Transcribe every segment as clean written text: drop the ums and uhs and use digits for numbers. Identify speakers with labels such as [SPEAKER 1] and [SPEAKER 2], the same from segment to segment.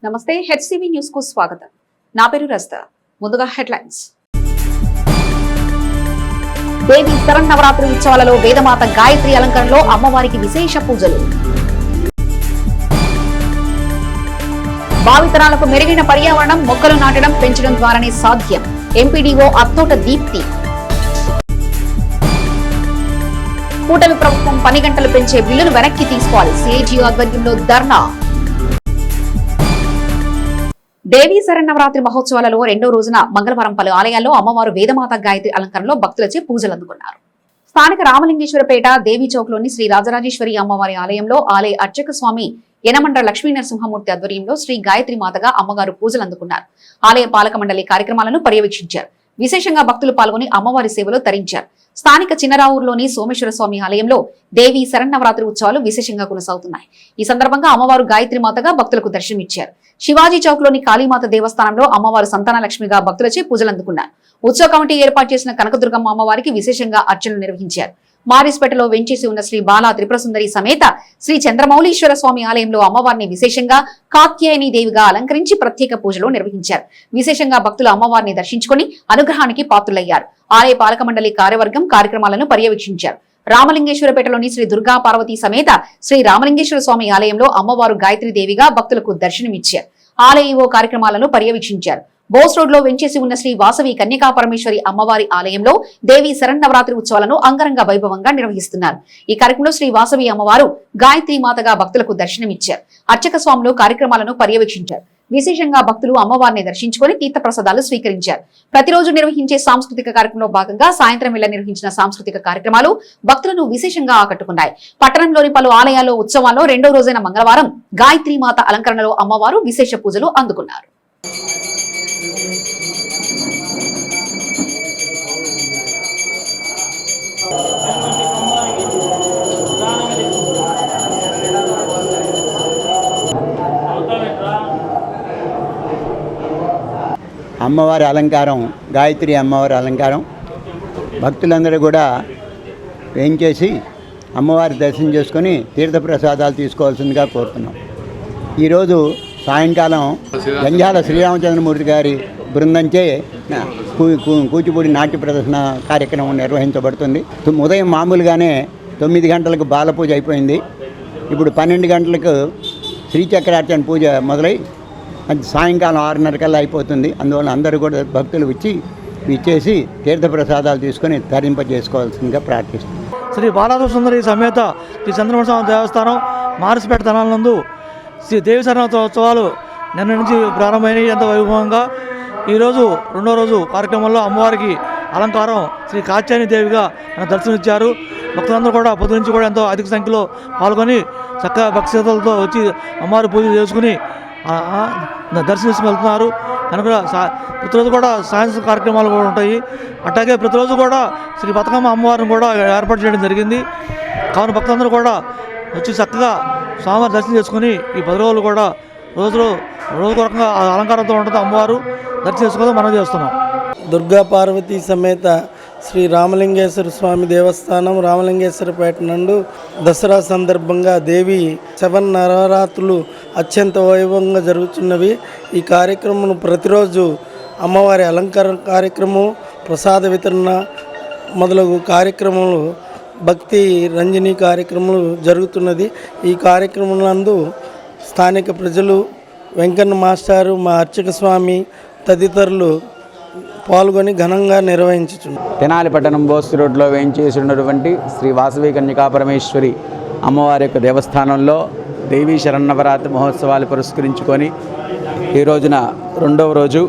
[SPEAKER 1] నమస్తే, HCV news కు స్వాగతం. నా పేరు రస్తా. ముందుగా హెడ్లైన్స్. దేవి శరన్నవరాత్రి ఉత్సవాలలో వేదమాత గాయత్రి అలంకరణలో అమ్మవారికి విశేష పూజలు. భావితరాలకు మెరుగైన పర్యావరణం, మొక్కలు నాటడం, పెంచడం ద్వారానే సాధ్యం. ఎంపీడీఓ అత్తోట దీప్తి. కూటమి ప్రభుత్వం పని గంటలు పెంచే బిల్లును వెనక్కి తీసుకోవాలి. సిఐటియు ఆధ్వర్యంలో ధర్నా. దేవీ శరన్నవరాత్రి మహోత్సవాలలో రెండో రోజున మంగళవారం పలు ఆలయాల్లో అమ్మవారు వేదమాత గాయత్రి అలంకరణలో భక్తులచే పూజలు అందుకున్నారు. స్థానిక రామలింగేశ్వరపేట దేవీ చౌక్ లోని శ్రీ రాజరాజేశ్వరి అమ్మవారి ఆలయంలో ఆలయ అర్చక స్వామి యనమండ్ర లక్ష్మీ నరసింహమూర్తి ఆధ్వర్యంలో శ్రీ గాయత్రి మాతగా అమ్మగారు పూజలు అందుకున్నారు. ఆలయ పాలక మండలి కార్యక్రమాలను పర్యవేక్షించారు. విశేషంగా భక్తులు పాల్గొని అమ్మవారి సేవలో తరించారు. స్థానిక చిన్నరావూరులోని సోమేశ్వర స్వామి ఆలయంలో దేవీ శరన్నవరాత్రి ఉత్సవాలు విశేషంగా కొనసాగుతున్నాయి. ఈ సందర్భంగా అమ్మవారు గాయత్రి మాతగా భక్తులకు దర్శనమిచ్చారు. శివాజీ చౌక్ లోని కాళీమాత దేవస్థానంలో అమ్మవారు సంతాన లక్ష్మిగా భక్తులచే పూజలు అందుకున్నారు. ఉత్సవ కమిటీ ఏర్పాటు చేసిన కనకదుర్గమ్మ అమ్మవారికి విశేషంగా అర్చనలు నిర్వహించారు. మారిస్పేటలో వెంచేసి ఉన్న శ్రీ బాలా త్రిపురసుందరి సమేత శ్రీ చంద్రమౌళీశ్వర స్వామి ఆలయంలో అమ్మవారిని విశేషంగా కాత్యాయని దేవిగా అలంకరించి ప్రత్యేక పూజలు నిర్వహించారు. విశేషంగా భక్తులు అమ్మవారిని దర్శించుకుని అనుగ్రహానికి పాత్రులయ్యారు. ఆలయ పాలక మండలి కార్యవర్గం కార్యక్రమాలను పర్యవేక్షించారు. రామలింగేశ్వరపేటలోని శ్రీ దుర్గా పార్వతీ సమేత శ్రీ రామలింగేశ్వర స్వామి ఆలయంలో అమ్మవారు గాయత్రి దేవిగా భక్తులకు దర్శనమిచ్చారు. ఆలయ కార్యక్రమాలను పర్యవేక్షించారు. బోస్ రోడ్ లో వెంచేసి ఉన్న శ్రీ వాసవి కన్యకా పరమేశ్వరి అమ్మవారి ఆలయంలో దేవీ శరన్నవరాత్రి ఉత్సవాలను అంగరంగ వైభవంగా నిర్వహిస్తున్నారు. ఈ కార్యక్రమంలో శ్రీ వాసవి అమ్మవారు గాయత్రి మాతగా భక్తులకు దర్శనమిచ్చారు. అర్చక స్వాములు కార్యక్రమాలను పర్యవేక్షించారు. విశేషంగా భక్తులు అమ్మవారిని దర్శించుకుని తీర్థప్రసాదాలు స్వీకరించారు. ప్రతిరోజు నిర్వహించే సాంస్కృతిక కార్యక్రమంలో భాగంగా సాయంత్రం వేళ నిర్వహించిన సాంస్కృతిక కార్యక్రమాలు భక్తులను విశేషంగా ఆకట్టుకున్నాయి. పట్టణంలోని పలు ఆలయాల్లో ఉత్సవాల్లో రెండో రోజైన మంగళవారం గాయత్రి మాత అలంకరణలో అమ్మవారు విశేష పూజలు అందుకున్నారు.
[SPEAKER 2] అమ్మవారి అలంకారం, గాయత్రి అమ్మవారి అలంకారం భక్తులందరూ కూడా వేయించేసి అమ్మవారి దర్శనం చేసుకొని తీర్థప్రసాదాలు తీసుకోవాల్సిందిగా కోరుతున్నాం. ఈరోజు సాయంకాలం జంజాల శ్రీరామచంద్రమూర్తి గారి బృందంచే కూచిపూడి నాట్య ప్రదర్శన కార్యక్రమం నిర్వహించబడుతుంది. ఉదయం మామూలుగానే 9 గంటలకు బాలపూజ అయిపోయింది. ఇప్పుడు 12 గంటలకు శ్రీచక్రార్చన పూజ మొదలై అది సాయంకాలం 6:30 కల్లా అయిపోతుంది. అందువల్ల అందరూ కూడా భక్తులు ఇచ్చేసి తీర్థప్రసాదాలు తీసుకొని తరింపజేసుకోవాల్సిందిగా ప్రార్థిస్తుంది.
[SPEAKER 3] శ్రీ బాలాసుందరి సమేత శ్రీ చంద్రమౌళి దేవస్థానం మారిస్పేట తనాలందు శ్రీ దేవి శరన్నవరాత్రోత్సవాలు నిన్న నుంచి ప్రారంభమైనవి. ఎంతో వైభవంగా ఈరోజు రెండో రోజు కార్యక్రమంలో అమ్మవారికి అలంకారం శ్రీ కాత్యాయని దేవిగా దర్శనమిచ్చారు. భక్తులందరూ కూడా పొద్దు నుంచి కూడా ఎంతో అధిక సంఖ్యలో పాల్గొని చక్కగా భక్తి శ్రద్ధలతో వచ్చి అమ్మవారి పూజలు చేసుకుని దర్శనం వెళ్తున్నారు. కనుక ప్రతిరోజు కూడా సాయంత్రం కార్యక్రమాలు కూడా ఉంటాయి. అట్లాగే ప్రతిరోజు కూడా శ్రీ బతుకమ్మ అమ్మవారిని కూడా ఏర్పాటు చేయడం జరిగింది. కావున భక్తులందరూ కూడా వచ్చి చక్కగా స్వామివారి దర్శనం చేసుకుని ఈ 10 రోజులు కూడా రోజు రకంగా అలంకారంతో ఉంటుంది. అమ్మవారు దర్శనం చేసుకోవడం మనం చేస్తున్నాం.
[SPEAKER 4] దుర్గా పార్వతీ సమేత శ్రీ రామలింగేశ్వర స్వామి దేవస్థానం రామలింగేశ్వరపేట నందు దసరా సందర్భంగా దేవి శరన్నవరాత్రులు అత్యంత వైభవంగా జరుగుతున్నవి. ఈ కార్యక్రమం ప్రతిరోజు అమ్మవారి అలంకరణ కార్యక్రమం, ప్రసాద వితరణ మొదలగు కార్యక్రమాలు, భక్తి రంజని కార్యక్రమాలు జరుగుతున్నది. ఈ కార్యక్రమం నందు స్థానిక ప్రజలు, వెంకన్న మాస్టారు, మా అర్చక స్వామి తదితరులు పాల్గొని ఘనంగా నిర్వహించుచున్నారు.
[SPEAKER 5] తెనాలి పట్టణం బోస్ రోడ్లో వేయించేసి ఉన్నటువంటి శ్రీ వాసవి కన్యకా పరమేశ్వరి అమ్మవారి యొక్క దేవస్థానంలో దేవీ శరన్నవరాత్రి మహోత్సవాలు పురస్కరించుకొని ఈ రోజున రెండవ రోజు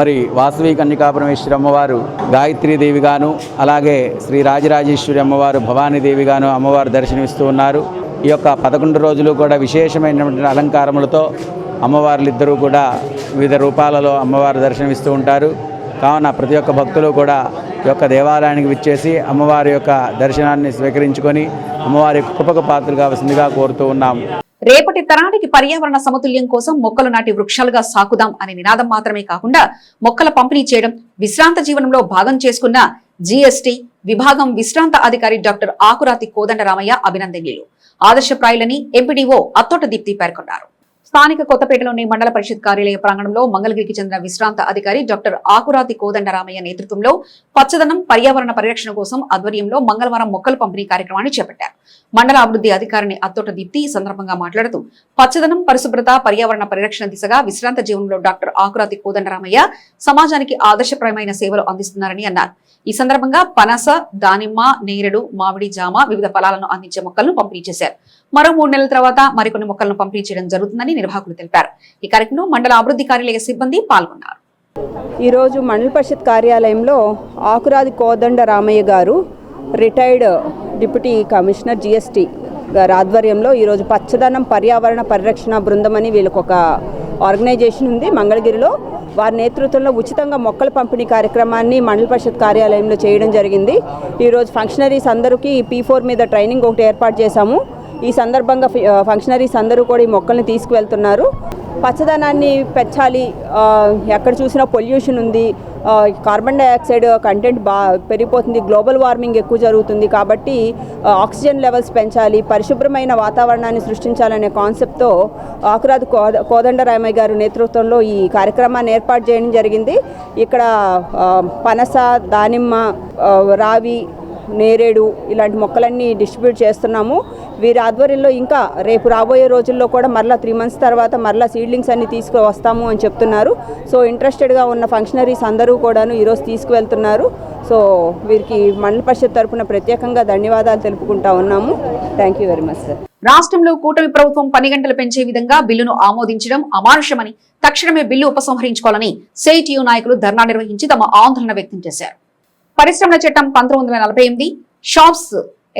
[SPEAKER 5] మరి వాసవి కన్యకా పరమేశ్వరి అమ్మవారు గాయత్రీదేవిగాను, అలాగే శ్రీ రాజరాజేశ్వరి అమ్మవారు భవానీదేవిగాను అమ్మవారు దర్శనమిస్తూ ఉన్నారు. ఈ యొక్క 11 రోజులు కూడా విశేషమైనటువంటి అలంకారములతో అమ్మవార్లిద్దరూ కూడా వివిధ రూపాలలో అమ్మవారు దర్శనమిస్తూ ఉంటారు. కావున ప్రతి ఒక్క భక్తులు కూడా ఈ యొక్క దేవాలయానికి విచ్చేసి అమ్మవారి యొక్క దర్శనాన్ని స్వీకరించుకొని అమ్మవారి కృపకు పాత్రలు కావాల్సిందిగా కోరుతూ ఉన్నాం.
[SPEAKER 1] రేపటి తరానికి పర్యావరణ సమతుల్యం కోసం మొక్కలు నాటి వృక్షాలుగా సాకుదాం అనే నినాదం మాత్రమే కాకుండా మొక్కల పంపిణీ చేయడం విశ్రాంత జీవనంలో భాగం చేసుకున్న జీఎస్టీ విభాగం విశ్రాంత అధికారి డాక్టర్ ఆకురాతి కోదండరామయ్య అభినందనీయులు, ఆదర్శప్రాయులని ఎంపీడీఓ అత్తోట దీప్తి పేర్కొన్నారు. స్థానిక కొత్తపేటలోని మండల పరిషత్ కార్యాలయ ప్రాంగణంలో మంగళగిరికి చెందిన విశ్రాంత అధికారి డాక్టర్ ఆకురాతి కోదండరామయ్య నేతృత్వంలో పచ్చదనం పర్యావరణ పరిరక్షణ కోసం ఆధ్వర్యంలో మంగళవారం మొక్కల పంపిణీ కార్యక్రమాన్ని చేపట్టారు. మండల అభివృద్ధి అధికారిని అత్తోట దీప్తి ఈ సందర్భంగా మాట్లాడుతూ పచ్చదనం పరిశుభ్రత పర్యావరణ పరిరక్షణ దిశగా విశ్రాంత జీవనంలో డాక్టర్ ఆకురాతి కోదండరామయ్య సమాజానికి ఆదర్శప్రాయమైన సేవలు అందిస్తున్నారని అన్నారు. ఈ సందర్భంగా పనస, దానిమ్మ, నేరేడు, మామిడి, జామ వివిధ ఫలాలను అందించే మొక్కలను పంపిణీ చేశారు. మరో 3 నెలల తర్వాత మరికొన్ని మొక్కలను పంపిణీ చేయడం జరుగుతుందని నిర్వాహకులు తెలిపారు. ఈ కార్యక్రమంలో మండల అభివృద్ధి కార్యాలయ సిబ్బంది పాల్గొన్నారు.
[SPEAKER 6] ఈరోజు మండల పరిషత్ కార్యాలయంలో ఆకురాతి కోదండరామయ్య గారు రిటైర్డ్ డిప్యూటీ కమిషనర్ GST గారి ఆధ్వర్యంలో ఈరోజు పచ్చదనం పర్యావరణ పరిరక్షణ బృందం అని వీళ్ళకి ఒక ఆర్గనైజేషన్ ఉంది మంగళగిరిలో. వారి నేతృత్వంలో ఉచితంగా మొక్కల పంపిణీ కార్యక్రమాన్ని మండల పరిషత్ కార్యాలయంలో చేయడం జరిగింది. ఈరోజు ఫంక్షనరీస్ అందరికీ P4 మీద ట్రైనింగ్ ఒకటి ఏర్పాటు చేశాము. ఈ సందర్భంగా ఫంక్షనరీస్ అందరూ కూడా ఈ మొక్కల్ని తీసుకువెళ్తున్నారు. పచ్చదనాన్ని పెంచాలి, ఎక్కడ చూసినా పొల్యూషన్ ఉంది, కార్బన్ డైఆక్సైడ్ కంటెంట్ పెరిగిపోతుంది, గ్లోబల్ వార్మింగ్ ఎక్కువ జరుగుతుంది. కాబట్టి ఆక్సిజన్ లెవెల్స్ పెంచాలి, పరిశుభ్రమైన వాతావరణాన్ని సృష్టించాలనే కాన్సెప్ట్తో ఆకురాతి కోదండరామయ్య గారి నేతృత్వంలో ఈ కార్యక్రమాన్ని ఏర్పాటు చేయడం జరిగింది. ఇక్కడ పనస, దానిమ్మ, రావి, నేరేడు ఇలాంటి మొక్కలన్నీ డిస్ట్రిబ్యూట్ చేస్తున్నాము. వీరి ఆధ్వర్యంలో ఇంకా రేపు రాబోయే రోజుల్లో కూడా మరలా 3 months తర్వాత మరలా సీడ్లింగ్స్ అన్ని తీసుకువస్తాము అని చెప్తున్నారు. సో ఇంట్రెస్టెడ్గా ఉన్న ఫంక్షనరీస్ అందరూ కూడాను ఈరోజు తీసుకువెళ్తున్నారు. సో వీరికి మండల పరిషత్ తరఫున ప్రత్యేకంగా ధన్యవాదాలు తెలుపుకుంటా ఉన్నాము. Thank you very much sir.
[SPEAKER 1] రాష్ట్రంలో కూటమి ప్రభుత్వం 10 గంటలు పెంచే విధంగా బిల్లును ఆమోదించడం అమానుషమని, తక్షణమే బిల్లు ఉపసంహరించుకోవాలని CITU నాయకులు ధర్నా నిర్వహించి తమ ఆందోళన వ్యక్తం చేశారు. పరిశ్రమల చట్టం 1948, షాప్స్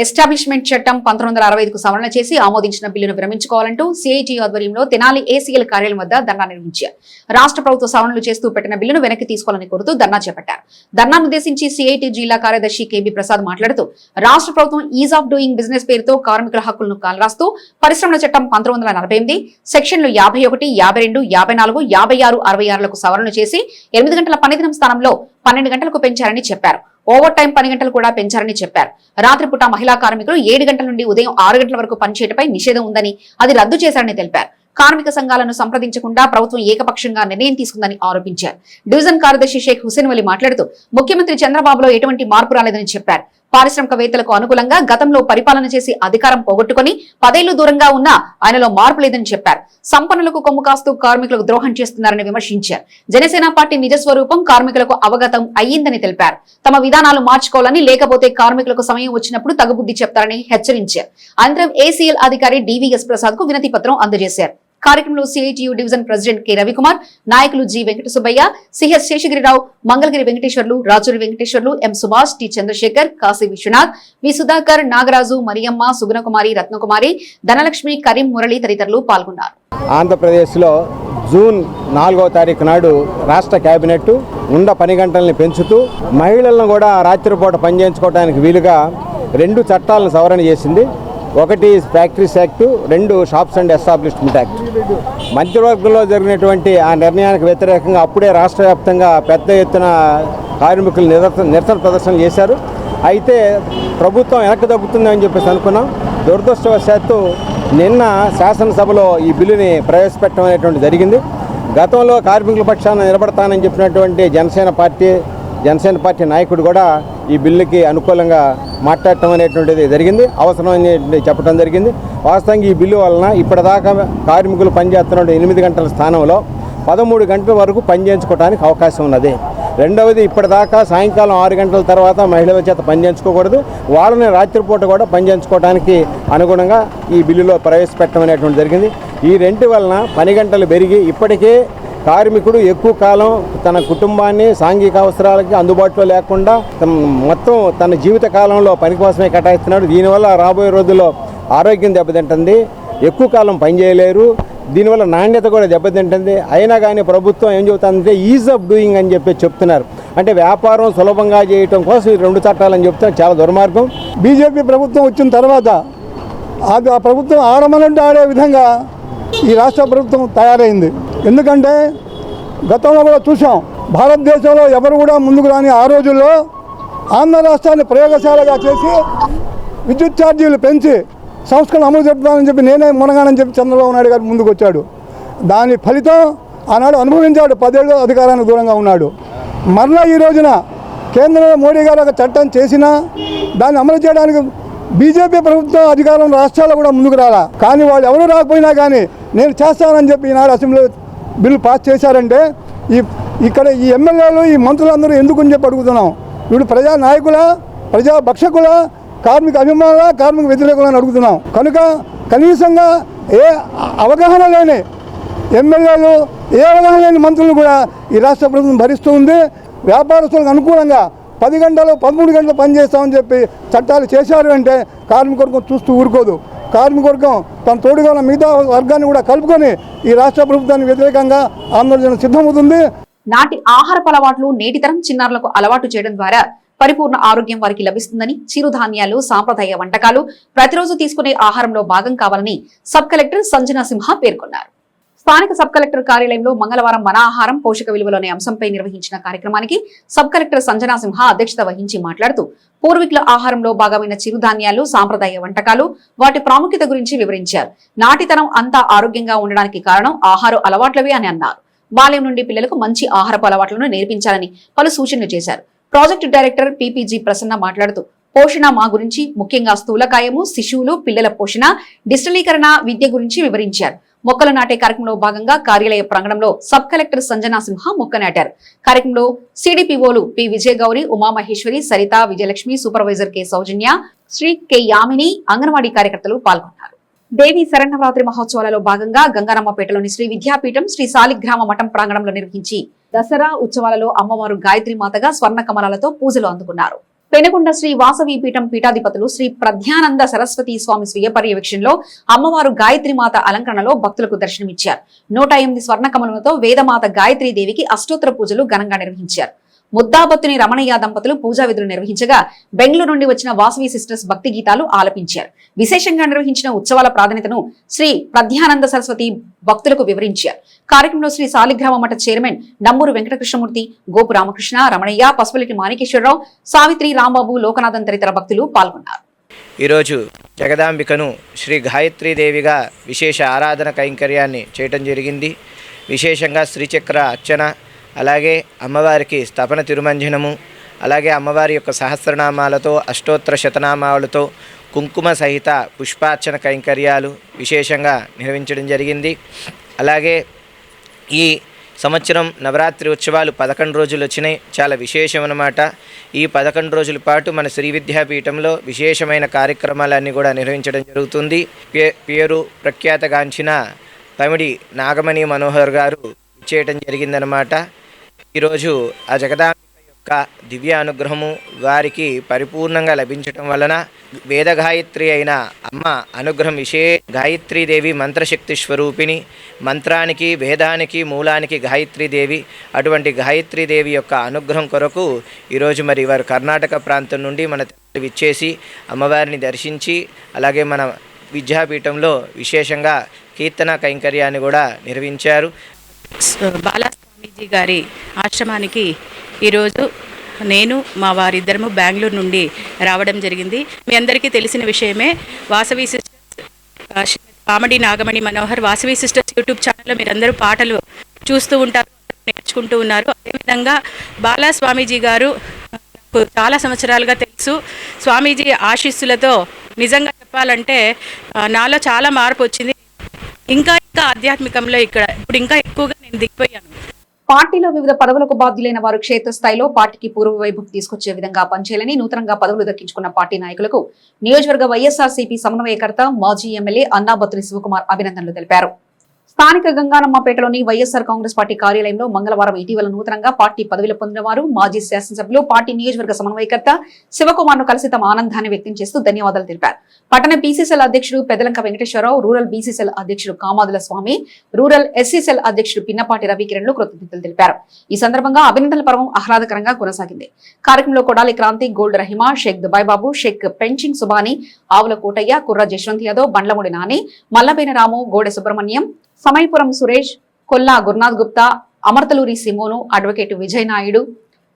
[SPEAKER 1] ఎస్టాబ్లిష్మెంట్ చట్టం 1965కు సవరణ చేసి ఆమోదించిన బిల్లును విరమించుకోవాలంటూ CITU ఆధ్వర్యంలో తెనాలి ACL కార్యాలయం వద్ద ధర్నా నిర్వహించారు. రాష్ట్ర ప్రభుత్వ సవరణలు చేస్తూ పెట్టిన బిల్లును వెనక్కి తీసుకోవాలని కోరుతూ ధర్నా చేపట్టారు. ధర్నాను ఉద్దేశించి CITU జిల్లా కార్యదర్శి KB ప్రసాద్ మాట్లాడుతూ రాష్ట్ర ప్రభుత్వం ఈజ్ ఆఫ్ డూయింగ్ బిజినెస్ పేరుతో కార్మికుల హక్కులను కాలరాస్తూ పరిశ్రమల చట్టం 1948 సెక్షన్లు 51, 52, 54, 56, 66లకు సవరణ చేసి 8 గంటల పనిదినం స్థానంలో 12 గంటలకు పెంచారని చెప్పారు. ఓవర్ టైం 10 గంటలు కూడా పెంచారని చెప్పారు. రాత్రిపూట మహిళా కార్మికులు 7 గంటల నుండి ఉదయం 6 గంటల వరకు పనిచేయటపై నిషేధం ఉందని, అది రద్దు చేశారని తెలిపారు. కార్మిక సంఘాలను సంప్రదించకుండా ప్రభుత్వం ఏకపక్షంగా నిర్ణయం తీసుకుందని ఆరోపించారు. డివిజన్ కార్యదర్శి షేక్ హుసేన్ వలి మాట్లాడుతూ ముఖ్యమంత్రి చంద్రబాబులో ఎటువంటి మార్పు రాలేదని చెప్పారు. పారిశ్రామికవేత్తలకు అనుకూలంగా గతంలో పరిపాలన చేసి అధికారం పోగొట్టుకుని 10 ఏళ్లు దూరంగా ఉన్నా ఆయనలో మార్పు లేదని చెప్పారు. సంపన్నులకు కొమ్ము కాస్తూ కార్మికులకు ద్రోహం చేస్తున్నారని విమర్శించారు. జనసేన పార్టీ నిజస్వరూపం కార్మికులకు అవగతం అయ్యిందని తెలిపారు. తమ విధానాలు మార్చుకోవాలని, లేకపోతే కార్మికులకు సమయం వచ్చినప్పుడు తగుబుద్ధి చెప్తారని హెచ్చరించారు. అనంతరం ACL అధికారి DVS ప్రసాద్ కు వినతి పత్రం అందజేశారు. కార్యక్రమంలో CITU division president K Ravikumar, నాయకులు G Venkata Subbaiah, CS Seshagiri Rao, Mangalagiri Venkateswarlu, Rajuri Venkateswarlu, M Subhash, T Chandrasekhar, Kashi Vishwanath, V Sudhakar, Nagaraju, Mariyamma, సుగుణకుమారి, Ratnakumari, Dhanalakshmi, Karim, Murali తదితరులు పాల్గొన్నారు.
[SPEAKER 7] ఆంధ్రప్రదేశ్లో జూన్ 4వ తారీఖు నాడు రాష్ట్ర కేబినెట్ పని గంటల్ని పెంచుతూ మహిళలను కూడా రాత్రిపూట పనిచేయించుకోవడానికి వీలుగా 2 చట్టాలను సవరణ చేసింది. ఒకటి factories act, 2 shops and establishment act. మంత్రివర్గంలో జరిగినటువంటి ఆ నిర్ణయానికి వ్యతిరేకంగా అప్పుడే రాష్ట్ర వ్యాప్తంగా పెద్ద ఎత్తున కార్మికులు నిరసన ప్రదర్శనలు చేశారు. అయితే ప్రభుత్వం వెనక్కి తగ్గుతుందని చెప్పేసి అనుకున్నాం. దురదృష్టవశాత్తు నిన్న శాసనసభలో ఈ బిల్లుని ప్రవేశపెట్టడం అనేటువంటి జరిగింది. గతంలో కార్మికుల పక్షాన నిలబడతానని చెప్పినటువంటి జనసేన పార్టీ నాయకుడు కూడా ఈ బిల్లుకి అనుకూలంగా మాట్లాడటం అనేటువంటిది జరిగింది, అవసరమని చెప్పడం జరిగింది. వాస్తవంగా ఈ బిల్లు వలన ఇప్పటిదాకా కార్మికులు పనిచేస్తున్న 8 గంటల స్థానంలో 13 గంటల వరకు పనిచేయించుకోవడానికి అవకాశం ఉన్నది. రెండవది, ఇప్పటిదాకా సాయంకాలం 6 గంటల తర్వాత మహిళల చేత పనిచేయించుకోకూడదు, వాళ్ళని రాత్రిపూట కూడా పనిచేయించుకోవడానికి అనుగుణంగా ఈ బిల్లులో ప్రవేశపెట్టడం అనేటువంటి జరిగింది. ఈ 2 వలన పని గంటలు పెరిగి ఇప్పటికే కార్మికుడు ఎక్కువ కాలం తన కుటుంబాన్ని సాంఘిక అవసరాలకి అందుబాటులో లేకుండా మొత్తం తన జీవిత కాలంలో పని కోసమే కేటాయిస్తున్నాడు. దీనివల్ల రాబోయే రోజుల్లో ఆరోగ్యం దెబ్బతింటుంది, ఎక్కువ కాలం పనిచేయలేరు, దీనివల్ల నాణ్యత కూడా దెబ్బతింటుంది. అయినా కానీ ప్రభుత్వం ఏం చెబుతుందంటే ఈజ్ ఆఫ్ డూయింగ్ అని చెప్తున్నారు. అంటే వ్యాపారం సులభంగా చేయటం కోసం ఈ 2 చట్టాలని చెప్తే చాలా దుర్మార్గం.
[SPEAKER 8] బీజేపీ ప్రభుత్వం వచ్చిన తర్వాత ఆ ప్రభుత్వం ఆడమనంటే ఆడే విధంగా ఈ రాష్ట్ర ప్రభుత్వం తయారైంది. ఎందుకంటే గతంలో కూడా చూసాం, భారతదేశంలో ఎవరు కూడా ముందుకు రాని ఆ రోజుల్లో ఆంధ్ర రాష్ట్రాన్ని ప్రయోగశాలగా చేసి విద్యుత్ ఛార్జీలు పెంచి సంస్కరణ అమలు జరుపుతానని చెప్పి నేనే మునగానని చెప్పి చంద్రబాబు నాయుడు గారు ముందుకు వచ్చాడు. దాని ఫలితం ఆనాడు అనుభవించాడు. 10 ఏళ్ళు అధికారానికి దూరంగా ఉన్నాడు. మరలా ఈ రోజున కేంద్రంలో మోడీ గారు ఒక చట్టం చేసినా దాన్ని అమలు చేయడానికి బీజేపీ ప్రభుత్వం అధికారం రాష్ట్రాల్లో కూడా ముందుకు రాలా. కానీ వాళ్ళు ఎవరు రాకపోయినా కానీ నేను చేస్తానని చెప్పి ఈనాడు అసెంబ్లీలో బిల్లు పాస్ చేశారంటే ఇక్కడ ఈ ఎమ్మెల్యేలు ఈ మంత్రులందరూ ఎందుకని చెప్పి అడుగుతున్నాం. వీళ్ళు ప్రజా నాయకుల, ప్రజా భక్షకుల, కార్మిక అభిమానుల, కార్మిక వ్యతిరేకులని అడుగుతున్నాం. కనుక కనీసంగా ఏ అవగాహన లేని ఎమ్మెల్యేలు, ఏ అవగాహన లేని మంత్రులు కూడా ఈ రాష్ట్ర ప్రభుత్వం భరిస్తూ ఉంది. వ్యాపారస్తులకు అనుకూలంగా 10 గంటలు 13 గంటలు పనిచేస్తామని చెప్పి చట్టాలు చేశారు అంటే కార్మికవర్గం చూస్తూ ఊరుకోదు. కార్మికవర్గం తన తోడుగా ఉన్న మిగతా వర్గాన్ని కూడా కలుపుకొని ఈ రాష్ట్ర ప్రభుత్వానికి వ్యతిరేకంగా ఆందోళన సిద్ధమవుతుంది.
[SPEAKER 1] నాటి ఆహారపు అలవాట్లు నేటి తరం చిన్నారులకు అలవాటు చేయడం ద్వారా పరిపూర్ణ ఆరోగ్యం వారికి లభిస్తుందని, చిరుధాన్యాలు, సాంప్రదాయ వంటకాలు ప్రతిరోజు తీసుకునే ఆహారంలో భాగం కావాలని సబ్ కలెక్టర్ సంజనా సింహ పేర్కొన్నారు. స్థానిక సబ్ కలెక్టర్ కార్యాలయంలో మంగళవారం మన ఆహారం పోషక విలువలనే అంశంపై నిర్వహించిన కార్యక్రమానికి సబ్ కలెక్టర్ సంజనా సింహ అధ్యక్షత వహించి మాట్లాడుతూ పూర్వీకుల ఆహారంలో భాగమైన చిరుధాన్యాలు, సాంప్రదాయ వంటకాలు, వాటి ప్రాముఖ్యత గురించి వివరించారు. నాటితరం అంతా ఆరోగ్యంగా ఉండడానికి కారణం ఆహార అలవాట్లవే అని అన్నారు. బాల్యం నుండి పిల్లలకు మంచి ఆహారపు అలవాట్లను నేర్పించాలని పలు సూచనలు చేశారు. ప్రాజెక్టు డైరెక్టర్ పీపీజీ ప్రసన్న మాట్లాడుతూ పోషణ మా గురించి, ముఖ్యంగా స్థూలకాయము, శిశువులు, పిల్లల పోషణ, డిజిటలీకరణ విద్య గురించి వివరించారు. మొక్కలు నాటే కార్యక్రమంలో భాగంగా కార్యాలయ ప్రాంగణంలో సబ్ కలెక్టర్ సంజనా సింహ మొక్క నాటారు. కార్యక్రమంలో సిడిపిఓలు పి విజయ గౌరి, ఉమామహేశ్వరి, సరిత, విజయలక్ష్మి, సూపర్వైజర్ కె సౌజన్య, శ్రీ కె యామిని, అంగన్వాడీ కార్యకర్తలు పాల్గొన్నారు. దేవి శరన్నవరాత్రి మహోత్సవాలలో భాగంగా గంగారమ్మపేటలోని శ్రీ విద్యాపీఠం, శ్రీ సాలిగ్రామ మఠం ప్రాంగణంలో నిర్వహించి దసరా ఉత్సవాలలో అమ్మవారు గాయత్రి మాతగా స్వర్ణ కమలాలతో పూజలు అందుకున్నారు. పెనుకొండ శ్రీ వాసవి పీఠం పీఠాధిపతులు శ్రీ ప్రధ్యానంద సరస్వతి స్వామి స్వీయ పర్యవేక్షణలో అమ్మవారు గాయత్రి మాత అలంకరణలో భక్తులకు దర్శనమిచ్చారు. 108 స్వర్ణ కమలములతో వేదమాత గాయత్రీ దేవికి అష్టోత్తర పూజలు ఘనంగా నిర్వహించారు. ముద్దాబత్తుని రమణయ్య దంపతులు పూజా విధులు నిర్వహించగా బెంగళూరు నుండి వచ్చిన వాసవి సిస్టర్స్ భక్తి గీతాలు ఆలపించారు. విశేషంగా నిర్వహించిన ఉత్సవాల ప్రాధాన్యతను శ్రీ ప్రధ్యానంద సరస్వతి భక్తులకు వివరించారు. కార్యక్రమంలో శ్రీ సాలిగ్రామ మఠ చైర్మన్ నంబూరు వెంకటకృష్ణమూర్తి, గోపు రామకృష్ణ, రమణయ్య, పసుపులెట్టి మాణికేశ్వరరావు, సావిత్రి, రాంబాబు, లోకనాథన్ తదితర భక్తులు పాల్గొన్నారు.
[SPEAKER 9] ఈరోజు జగదాంబికను శ్రీ గాయత్రీదేవిగా విశేష ఆరాధన కైంకర్యాన్ని చేయటం జరిగింది. విశేషంగా శ్రీచక్ర అర్చన, అలాగే అమ్మవారికి స్థపన తిరుమంజనము, అలాగే అమ్మవారి యొక్క సహస్రనామాలతో, అష్టోత్తర శతనామాలతో కుంకుమ సహిత పుష్పార్చన కైంకర్యాలు విశేషంగా నిర్వహించడం జరిగింది. అలాగే ఈ సంవత్సరం నవరాత్రి ఉత్సవాలు 11 రోజులు వచ్చినాయి. చాలా విశేషం అన్నమాట. ఈ 11 రోజుల పాటు మన శ్రీ విద్యాపీఠంలో విశేషమైన కార్యక్రమాలన్నీ కూడా నిర్వహించడం జరుగుతుంది. పేరు ప్రఖ్యాతగాంచిన పమిడి నాగమణి మనోహర్ గారు చేయటం జరిగిందనమాట. ఈరోజు ఆ జగదాంబిక యొక్క దివ్య అనుగ్రహము వారికి పరిపూర్ణంగా లభించటం వలన వేదగాయత్రి అయిన అమ్మ అనుగ్రహం గాయత్రీదేవి మంత్రశక్తి స్వరూపిణి, మంత్రానికి, వేదానికి, మూలానికి గాయత్రీదేవి. అటువంటి గాయత్రీదేవి యొక్క అనుగ్రహం కొరకు ఈరోజు మరి వారు కర్ణాటక ప్రాంతం నుండి మన విచ్చేసి అమ్మవారిని దర్శించి, అలాగే మన విద్యాపీఠంలో విశేషంగా కీర్తన కైంకర్యాన్ని కూడా నిర్వహించారు.
[SPEAKER 10] బాలస్వామీజీ గారి ఆశ్రమానికి ఈరోజు నేను మా వారిద్దరము బెంగళూరు నుండి రావడం జరిగింది. మీ అందరికీ తెలిసిన విషయమే. Vasavi sisters comedy Nagamani Manohar Vasavi sisters YouTube ఛానల్లో మీరందరూ పాటలు చూస్తూ ఉంటారు, నేర్చుకుంటూ ఉన్నారు. అదేవిధంగా బాలస్వామీజీ గారు నాకు చాలా సంవత్సరాలుగా తెలుసు. స్వామీజీ ఆశీస్సులతో నిజంగా చెప్పాలంటే నాలో చాలా మార్పు వచ్చింది. ఇంకా ఆధ్యాత్మికంలో ఇప్పుడు ఇంకా ఎక్కువగా నేను దిగిపోయాను.
[SPEAKER 1] పార్టీలో వివిధ పదవులకు బాధ్యులైన వారు క్షేత్రస్థాయిలో పార్టీకి పూర్వ వైభవం తీసుకొచ్చే విధంగా పనిచేయాలని నూతనంగా పదవులు దక్కించుకున్న పార్టీ నాయకులకు నియోజకవర్గ వైఎస్ఆర్సీపీ సమన్వయకర్త మాజీ ఎమ్మెల్యే అన్నాబత్తుని శివకుమార్ అభినందనలు తెలిపారు. స్థానిక గంగారమ్మపేటలోని వైఎస్ఆర్ కాంగ్రెస్ పార్టీ కార్యాలయంలో మంగళవారం ఇటీవల నూతనంగా పార్టీ పదవిలో పొందిన వారు మాజీ శాసనసభ్యులు పార్టీ నియోజకవర్గ సమన్వయకర్త శివకుమార్ ను కలిసి తమ ఆనందాన్ని వ్యక్తం చేస్తూ ధన్యవాదాలు తెలిపారు. పట్టణ బీసీసీఎల్ అధ్యక్షుడు పెదలంక వెంకటేశ్వరరావు, రూరల్ బీసీసీఎల్ అధ్యక్షుడు కామాదుల స్వామి, రూరల్ ఎస్సీసీఎల్ అధ్యక్షుడు పిన్నపాటి రవికిరణ్లు కృతజ్ఞతలు తెలిపారు. ఈ సందర్భంగా అభినందనల పర్వం ఆహ్లాదకరంగా కొనసాగింది. కార్యక్రమంలో కొడాలి క్రాంతి, గోల్డ్ రహిమా, షేక్ దుబాయ్ బాబు, షేక్ పెంచింగ్ సుబాని, ఆవుల కోటయ్య, కుర్ర జశ్వంత్ యాదవ్, బండ్లమూడి నాని, మల్లబేన రాము, గోడె సుబ్రహ్మణ్యం, సమయపురం సురేష్, కొల్లా గురునాథ్ గుప్తా, అమర్తలూరి సిమోను, అడ్వకేట్ విజయ్ నాయుడు,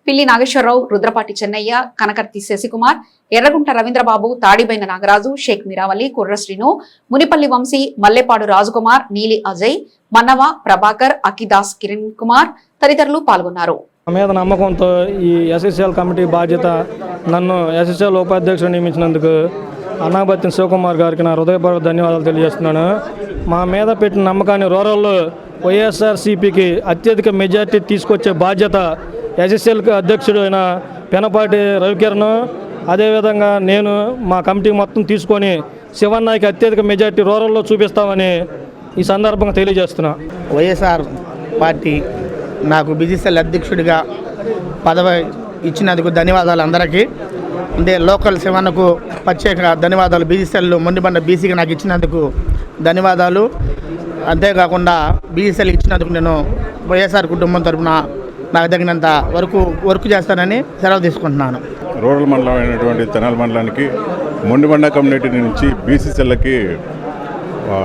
[SPEAKER 1] పిల్లి నాగేశ్వరరావు, రుద్రపాటి చెన్నయ్య, కనకర్తి శశికుమార్, ఎర్రగుంట రవీంద్రబాబు, తాడిబైన నాగరాజు, షేక్ మిరావలి, కుర్రశ్రీను, మునిపల్లి వంశీ, మల్లెపాడు రాజకుమార్, నీలి అజయ్, మన్నవ, ప్రభాకర్, అకిదాస్, కిరణ్ కుమార్ తదితరులు పాల్గొన్నారు.
[SPEAKER 3] మీద నమ్మకంతో ఈ ఎస్ఎస్ఎల్ కమిటీ బాధ్యత నన్ను ఎస్ఎస్ఎల్ ఉపాధ్యక్షుడు నియమించినందుకు అన్నాబత్తిన శివకుమార్ గారికి నా హృదయపూర్వక ధన్యవాదాలు తెలియజేస్తున్నాను. మా మీద పెట్టిన నమ్మకాన్ని రూరల్లో వైఎస్ఆర్సీపీకి అత్యధిక మెజార్టీ తీసుకొచ్చే బాధ్యత ఎస్ఎస్ఎల్ అధ్యక్షుడు అయిన పెనపాటి రవికిరణ్, అదేవిధంగా నేను మా కమిటీ మొత్తం తీసుకొని శివన్నకి అత్యధిక మెజార్టీ రూరల్లో చూపిస్తామని ఈ సందర్భంగా తెలియజేస్తున్నా.
[SPEAKER 11] వైఎస్ఆర్ పార్టీ నాకు బీసీసీఎల్ అధ్యక్షుడిగా పదవి ఇచ్చినందుకు ధన్యవాదాలు అందరికీ. అంటే లోకల్ శివన్నకు ప్రత్యేక ధన్యవాదాలు. బీసీసీఎల్ మొండిబండ బీసీకి నాకు ఇచ్చినందుకు ధన్యవాదాలు. అంతేకాకుండా బీసీసీఎల్ ఇచ్చినందుకు నేను వైఎస్ఆర్ కుటుంబం తరఫున నాకు తగినంత వర్క్ చేస్తానని సెలవు తీసుకుంటున్నాను.
[SPEAKER 12] రూరల్ మండలం అయినటువంటి తెనాలి మండలానికి మొండిబండ కమ్యూనిటీ నుంచి బీసీసీఎల్కి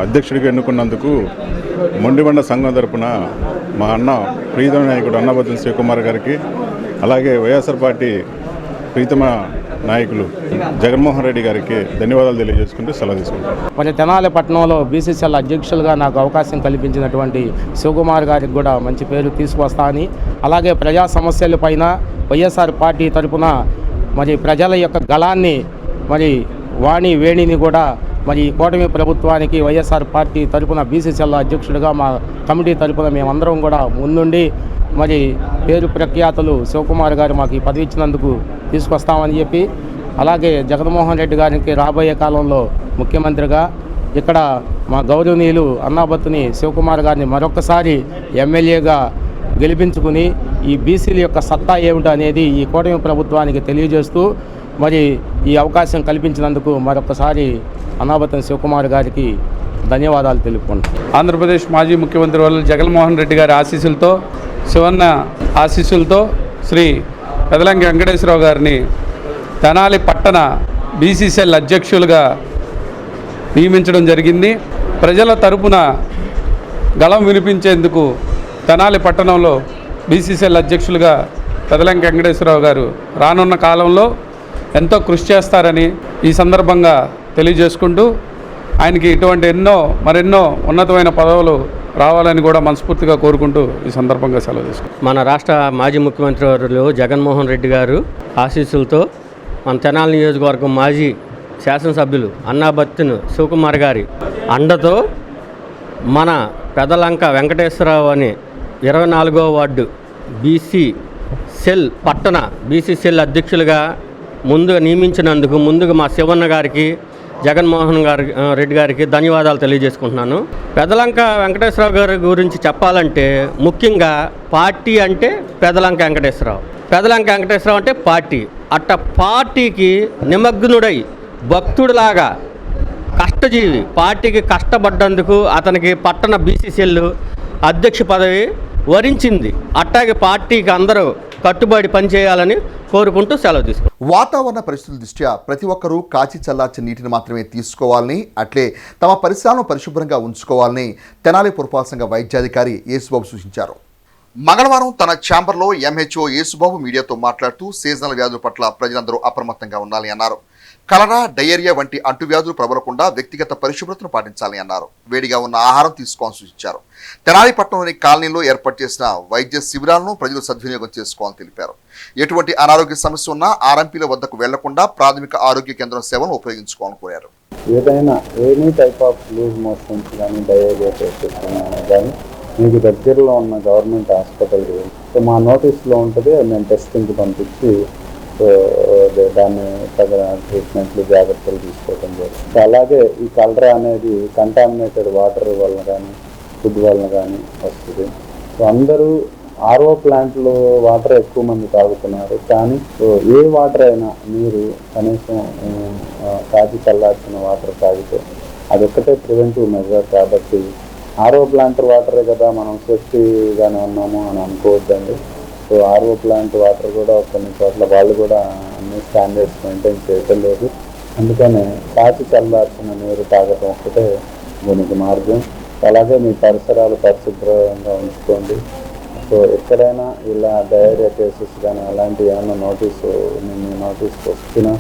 [SPEAKER 12] అధ్యక్షుడిగా ఎన్నుకున్నందుకు మొండిబండ సంఘం తరపున మా అన్న ప్రీతమ నాయకుడు అన్నాబత్తిన శివకుమార్ గారికి, అలాగే వైఎస్ఆర్ పార్టీ ప్రీతమ నాయకులు జగన్మోహన్ రెడ్డి గారికి ధన్యవాదాలు తెలియజేసుకుంటూ సెలవు తీసుకుంటాం.
[SPEAKER 11] మరి తెనాలి పట్టణంలో బీసీసీఎల్ అధ్యక్షులుగా నాకు అవకాశం కల్పించినటువంటి శివకుమార్ గారికి కూడా మంచి పేరు తీసుకొస్తానని, అలాగే ప్రజా సమస్యలపైన వైఎస్ఆర్ పార్టీ తరపున మరి ప్రజల యొక్క గళాన్ని మరి వాణి వేణిని కూడా మరి కూటమి ప్రభుత్వానికి వైఎస్ఆర్ పార్టీ తరపున బీసీసీఎల్ అధ్యక్షుడిగా మా కమిటీ తరపున మేమందరం కూడా ముందుండి మరి పేరు ప్రఖ్యాతులు శివకుమార్ గారు మాకు ఈ పదవి ఇచ్చినందుకు తీసుకొస్తామని చెప్పి, అలాగే జగన్మోహన్ రెడ్డి గారికి రాబోయే కాలంలో ముఖ్యమంత్రిగా ఇక్కడ మా గౌరవనీయులు అన్నాబత్తిని శివకుమార్ గారిని మరొకసారి ఎమ్మెల్యేగా గెలిపించుకుని ఈ బీసీల యొక్క సత్తా ఏమిటో అనేది ఈ కూటమి ప్రభుత్వానికి తెలియజేస్తూ మరి ఈ అవకాశం కల్పించినందుకు మరొకసారి అన్నాబత్తిన శివకుమార్ గారికి ధన్యవాదాలు తెలుపుకుంటున్నాను.
[SPEAKER 13] ఆంధ్రప్రదేశ్ మాజీ ముఖ్యమంత్రి వర్యులు జగన్మోహన్ రెడ్డి గారి ఆశీస్సులతో, శివన్న ఆశీస్సులతో శ్రీ పెదలంకి వెంకటేశ్వరరావు గారిని తెనాలి పట్టణ బీసీసీఎల్ అధ్యక్షులుగా నియమించడం జరిగింది. ప్రజల తరపున గళం వినిపించేందుకు తెనాలి పట్టణంలో బీసీసీఎల్ అధ్యక్షులుగా పెదలంకి వెంకటేశ్వరరావు గారు రానున్న కాలంలో ఎంతో కృషి చేస్తారని ఈ సందర్భంగా తెలియజేసుకుంటూ, ఆయనకి ఇటువంటి మరెన్నో ఉన్నతమైన పదవులు రావాలని కూడా మనస్ఫూర్తిగా కోరుకుంటూ ఈ సందర్భంగా సెలవు తీసుకుంటాం.
[SPEAKER 14] మన రాష్ట్ర మాజీ ముఖ్యమంత్రి వర్యులు జగన్మోహన్ రెడ్డి గారు ఆశీస్సులతో మన తెనాలి నియోజకవర్గం మాజీ శాసనసభ్యులు అన్నాబత్తిన శివకుమార్ గారి అండతో మన పెదలంక వెంకటేశ్వరరావు అని 24వ వార్డు బీసీ సెల్ పట్టణ బీసీసీఎల్ అధ్యక్షులుగా ముందుగా నియమించినందుకు ముందుగా మా శివన్న గారికి, జగన్మోహన్ రెడ్డి గారికి ధన్యవాదాలు తెలియజేసుకుంటున్నాను. పెదలంక వెంకటేశ్వరరావు గారి గురించి చెప్పాలంటే ముఖ్యంగా పార్టీ అంటే పెదలంక వెంకటేశ్వరరావు, పెదలంక వెంకటేశ్వరరావు అంటే పార్టీ. అట్ట పార్టీకి నిమగ్నుడై భక్తుడిలాగా కష్టజీవి, పార్టీకి కష్టపడ్డందుకు అతనికి పట్టణ బీసీసీఎల్ అధ్యక్ష పదవి వరించింది. అట్టాగే పార్టీకి అందరూ కట్టుబడి పనిచేయాలని కోరుకుంటూ సెలవు తీసుకుంటాం.
[SPEAKER 15] వాతావరణ పరిస్థితుల దృష్ట్యా ప్రతి ఒక్కరూ కాచి చల్లార్చిన నీటిని మాత్రమే తీసుకోవాలని, అట్లే తమ పరిసరాలను పరిశుభ్రంగా ఉంచుకోవాలని తెనాలి పురపాలక సంఘ వైద్యాధికారి యేసుబాబు సూచించారు. మంగళవారం తన ఛాంబర్లో ఎంహెచ్ఓ యేసుబాబు మీడియాతో మాట్లాడుతూ సీజనల్ వ్యాధుల పట్ల ప్రజలందరూ అప్రమత్తంగా ఉండాలని అన్నారు. కలరా, డయేరియా వంటి అంటువ్యాధులు ప్రబలకుండా వ్యక్తిగత పరిశుభ్రతను పాటించాలని అన్నారు. వేడిగా ఉన్న ఆహారం తీసుకోవాలని సూచించారు. తెనాలి పట్టణంలోని కాలనీలో ఏర్పాటు చేసిన వైద్య శిబిరాలను ప్రజలు సద్వినియోగం చేసుకోవాలని తెలిపారు. ఎటువంటి అనారోగ్య సమస్య ఉన్నా ఆర్ఎంపీల వద్దకు వెళ్లకుండా ప్రాథమిక ఆరోగ్య కేంద్రం సేవలను ఉపయోగించుకోవాలని కోరారు.
[SPEAKER 16] ఏదైనా any type of loose motions కానీ డయేరియా కానీ మీకు దగ్గరలో ఉన్న గవర్నమెంట్ హాస్పిటల్కి మా నోటీస్లో ఉంటుంది, మేము టెస్టింగ్కి పంపించి దాన్ని తగిన ట్రీట్మెంట్లు జాగ్రత్తలు తీసుకోవడం జరుగుతుంది. అలాగే ఈ కలరా అనేది కంటామినేటెడ్ వాటర్ వలన కానీ ఫుడ్ వలన కానీ వస్తుంది. సో అందరూ ఆర్ఓ ప్లాంట్లో వాటర్ ఎక్కువ మంది తాగుతున్నారు, కానీ ఏ వాటర్ అయినా మీరు కనీసం కాచి చల్లార్చిన వాటర్ తాగితే అదొక్కటే ప్రివెంటివ్ మెజర్. కాబట్టి ఆర్ఓ ప్లాంట్ వాటరే కదా మనం సేఫ్టీగానే ఉన్నాము అని అనుకోవద్దండి. సో ఆర్ఓ ప్లాంట్ వాటర్ కూడా కొన్ని చోట్ల వాళ్ళు కూడా అన్ని స్టాండర్డ్స్ మెయింటైన్ చేయటం లేదు. అందుకనే కాచి చల్లార్చిన నీరు తాగటం ఒక్కటే దీనికి మార్గం. అలాగే మీ పరిసరాలు పరిశుభ్రంగా ఉంచుకోండి. సో ఎక్కడైనా ఇలా డయేరియా కేసెస్ కానీ అలాంటివి ఏమైనా నోటీస్కి వచ్చినా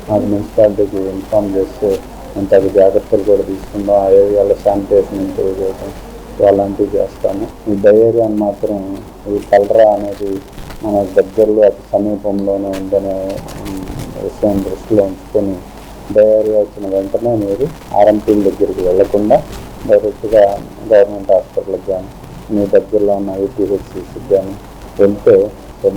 [SPEAKER 16] నాకు మున్సిపాలిటీకి ఇన్ఫామ్ చేస్తే మేము తగు జాగ్రత్తలు కూడా తీసుకుందాం. ఆ ఏరియాలో శానిటేషన్ ఇంప్రూవ్ చేయడం అలాంటివి చేస్తాము. ఈ డయేరియాని మాత్రం ఈ కలరా అనేది మన దగ్గరలో అతి సమీపంలోనే ఉందనే విషయం దృష్టిలో ఉంచుకొని డయేరియా వచ్చిన వెంటనే మీరు ఆర్ఎంపీల దగ్గరికి వెళ్లకుండా డైరెక్ట్గా గవర్నమెంట్ హాస్పిటల్కి కానీ మీ దగ్గరలో ఉన్న యూపీహెచ్సికి కానీ వెళ్తే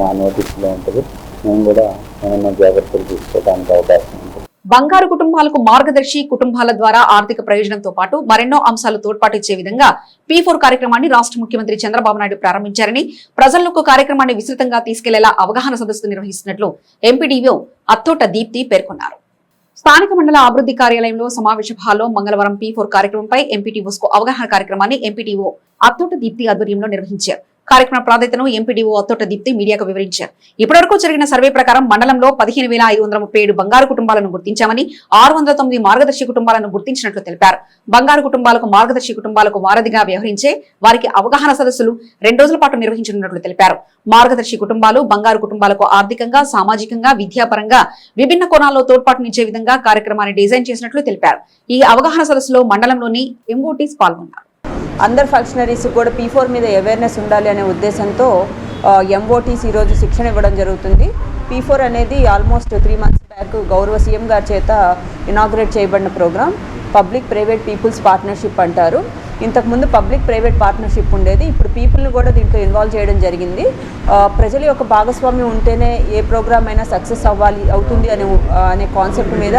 [SPEAKER 16] మా నోటీసులో ఉంటుంది. మేము కూడా ఏమైనా జాగ్రత్తలు తీసుకోవడానికి అవకాశం ఉంటుంది.
[SPEAKER 1] బంగారు కుటుంబాలకు మార్గదర్శి కుటుంబాల ద్వారా ఆర్థిక ప్రయోజనంతో పాటు మరెన్నో అంశాలు తోడ్పాటు ఇచ్చే విధంగా P4 కార్యక్రమాన్ని రాష్ట్ర ముఖ్యమంత్రి చంద్రబాబు నాయుడు ప్రారంభించారని, ప్రజలకు కార్యక్రమాన్ని విస్తృతంగా తీసుకెళ్లేలా అవగాహన సదస్సు నిర్వహిస్తున్నట్లు ఎంపీడీఓ అత్తోట దీప్తి పేర్కొన్నారు. స్థానిక మండల అభివృద్ధి కార్యాలయంలో సమావేశ హాల్లో మంగళవారం P4 కార్యక్రమంపై ఎంపీటీఓస్ కు అవగాహన కార్యక్రమాన్ని ఎంపీడీఓ అత్తోట దీప్తి ఆధ్వర్యంలో నిర్వహించారు. కార్యక్రమ ప్రాధాన్యతను ఎంపీడీఓ అత్తోట దీప్తి మీడియాకు వివరించారు. ఇప్పటివరకు జరిగిన సర్వే ప్రకారం మండలంలో 15,537 బంగారు కుటుంబాలను గుర్తించామని, 609 మార్గదర్శి కుటుంబాలను గుర్తించినట్లు తెలిపారు. బంగారు కుటుంబాలకు మార్గదర్శి కుటుంబాలకు వారధిగా వ్యవహరించే వారికి అవగాహన సదస్సులు 2 రోజుల పాటు నిర్వహించనున్నట్లు తెలిపారు. మార్గదర్శి కుటుంబాలు బంగారు కుటుంబాలకు ఆర్థికంగా, సామాజికంగా, విద్యాపరంగా విభిన్న కోణాల్లో తోడ్పాటునిచ్చే విధంగా కార్యక్రమాన్ని డిజైన్ చేసినట్లు తెలిపారు. ఈ అవగాహన సదస్సులో మండలంలోని ఎంఓటీస్ పాల్గొన్నారు.
[SPEAKER 6] అందరు ఫంక్షనరీస్ కూడా P4 మీద అవేర్నెస్ ఉండాలి అనే ఉద్దేశంతో ఎంఓటీస్ ఈరోజు శిక్షణ ఇవ్వడం జరుగుతుంది. P4 అనేది ఆల్మోస్ట్ 3 months బ్యాక్ గౌరవ సీఎం గారి చేత ఇనాగ్రేట్ చేయబడిన programme. Public private people's partnership అంటారు. ఇంతకుముందు పబ్లిక్ ప్రైవేట్ పార్ట్నర్షిప్ ఉండేది, ఇప్పుడు పీపుల్ని కూడా దీంట్లో ఇన్వాల్వ్ చేయడం జరిగింది. ప్రజల యొక్క భాగస్వామ్యం ఉంటేనే ఏ ప్రోగ్రామ్ అయినా సక్సెస్ అవుతుంది అనే కాన్సెప్ట్ మీద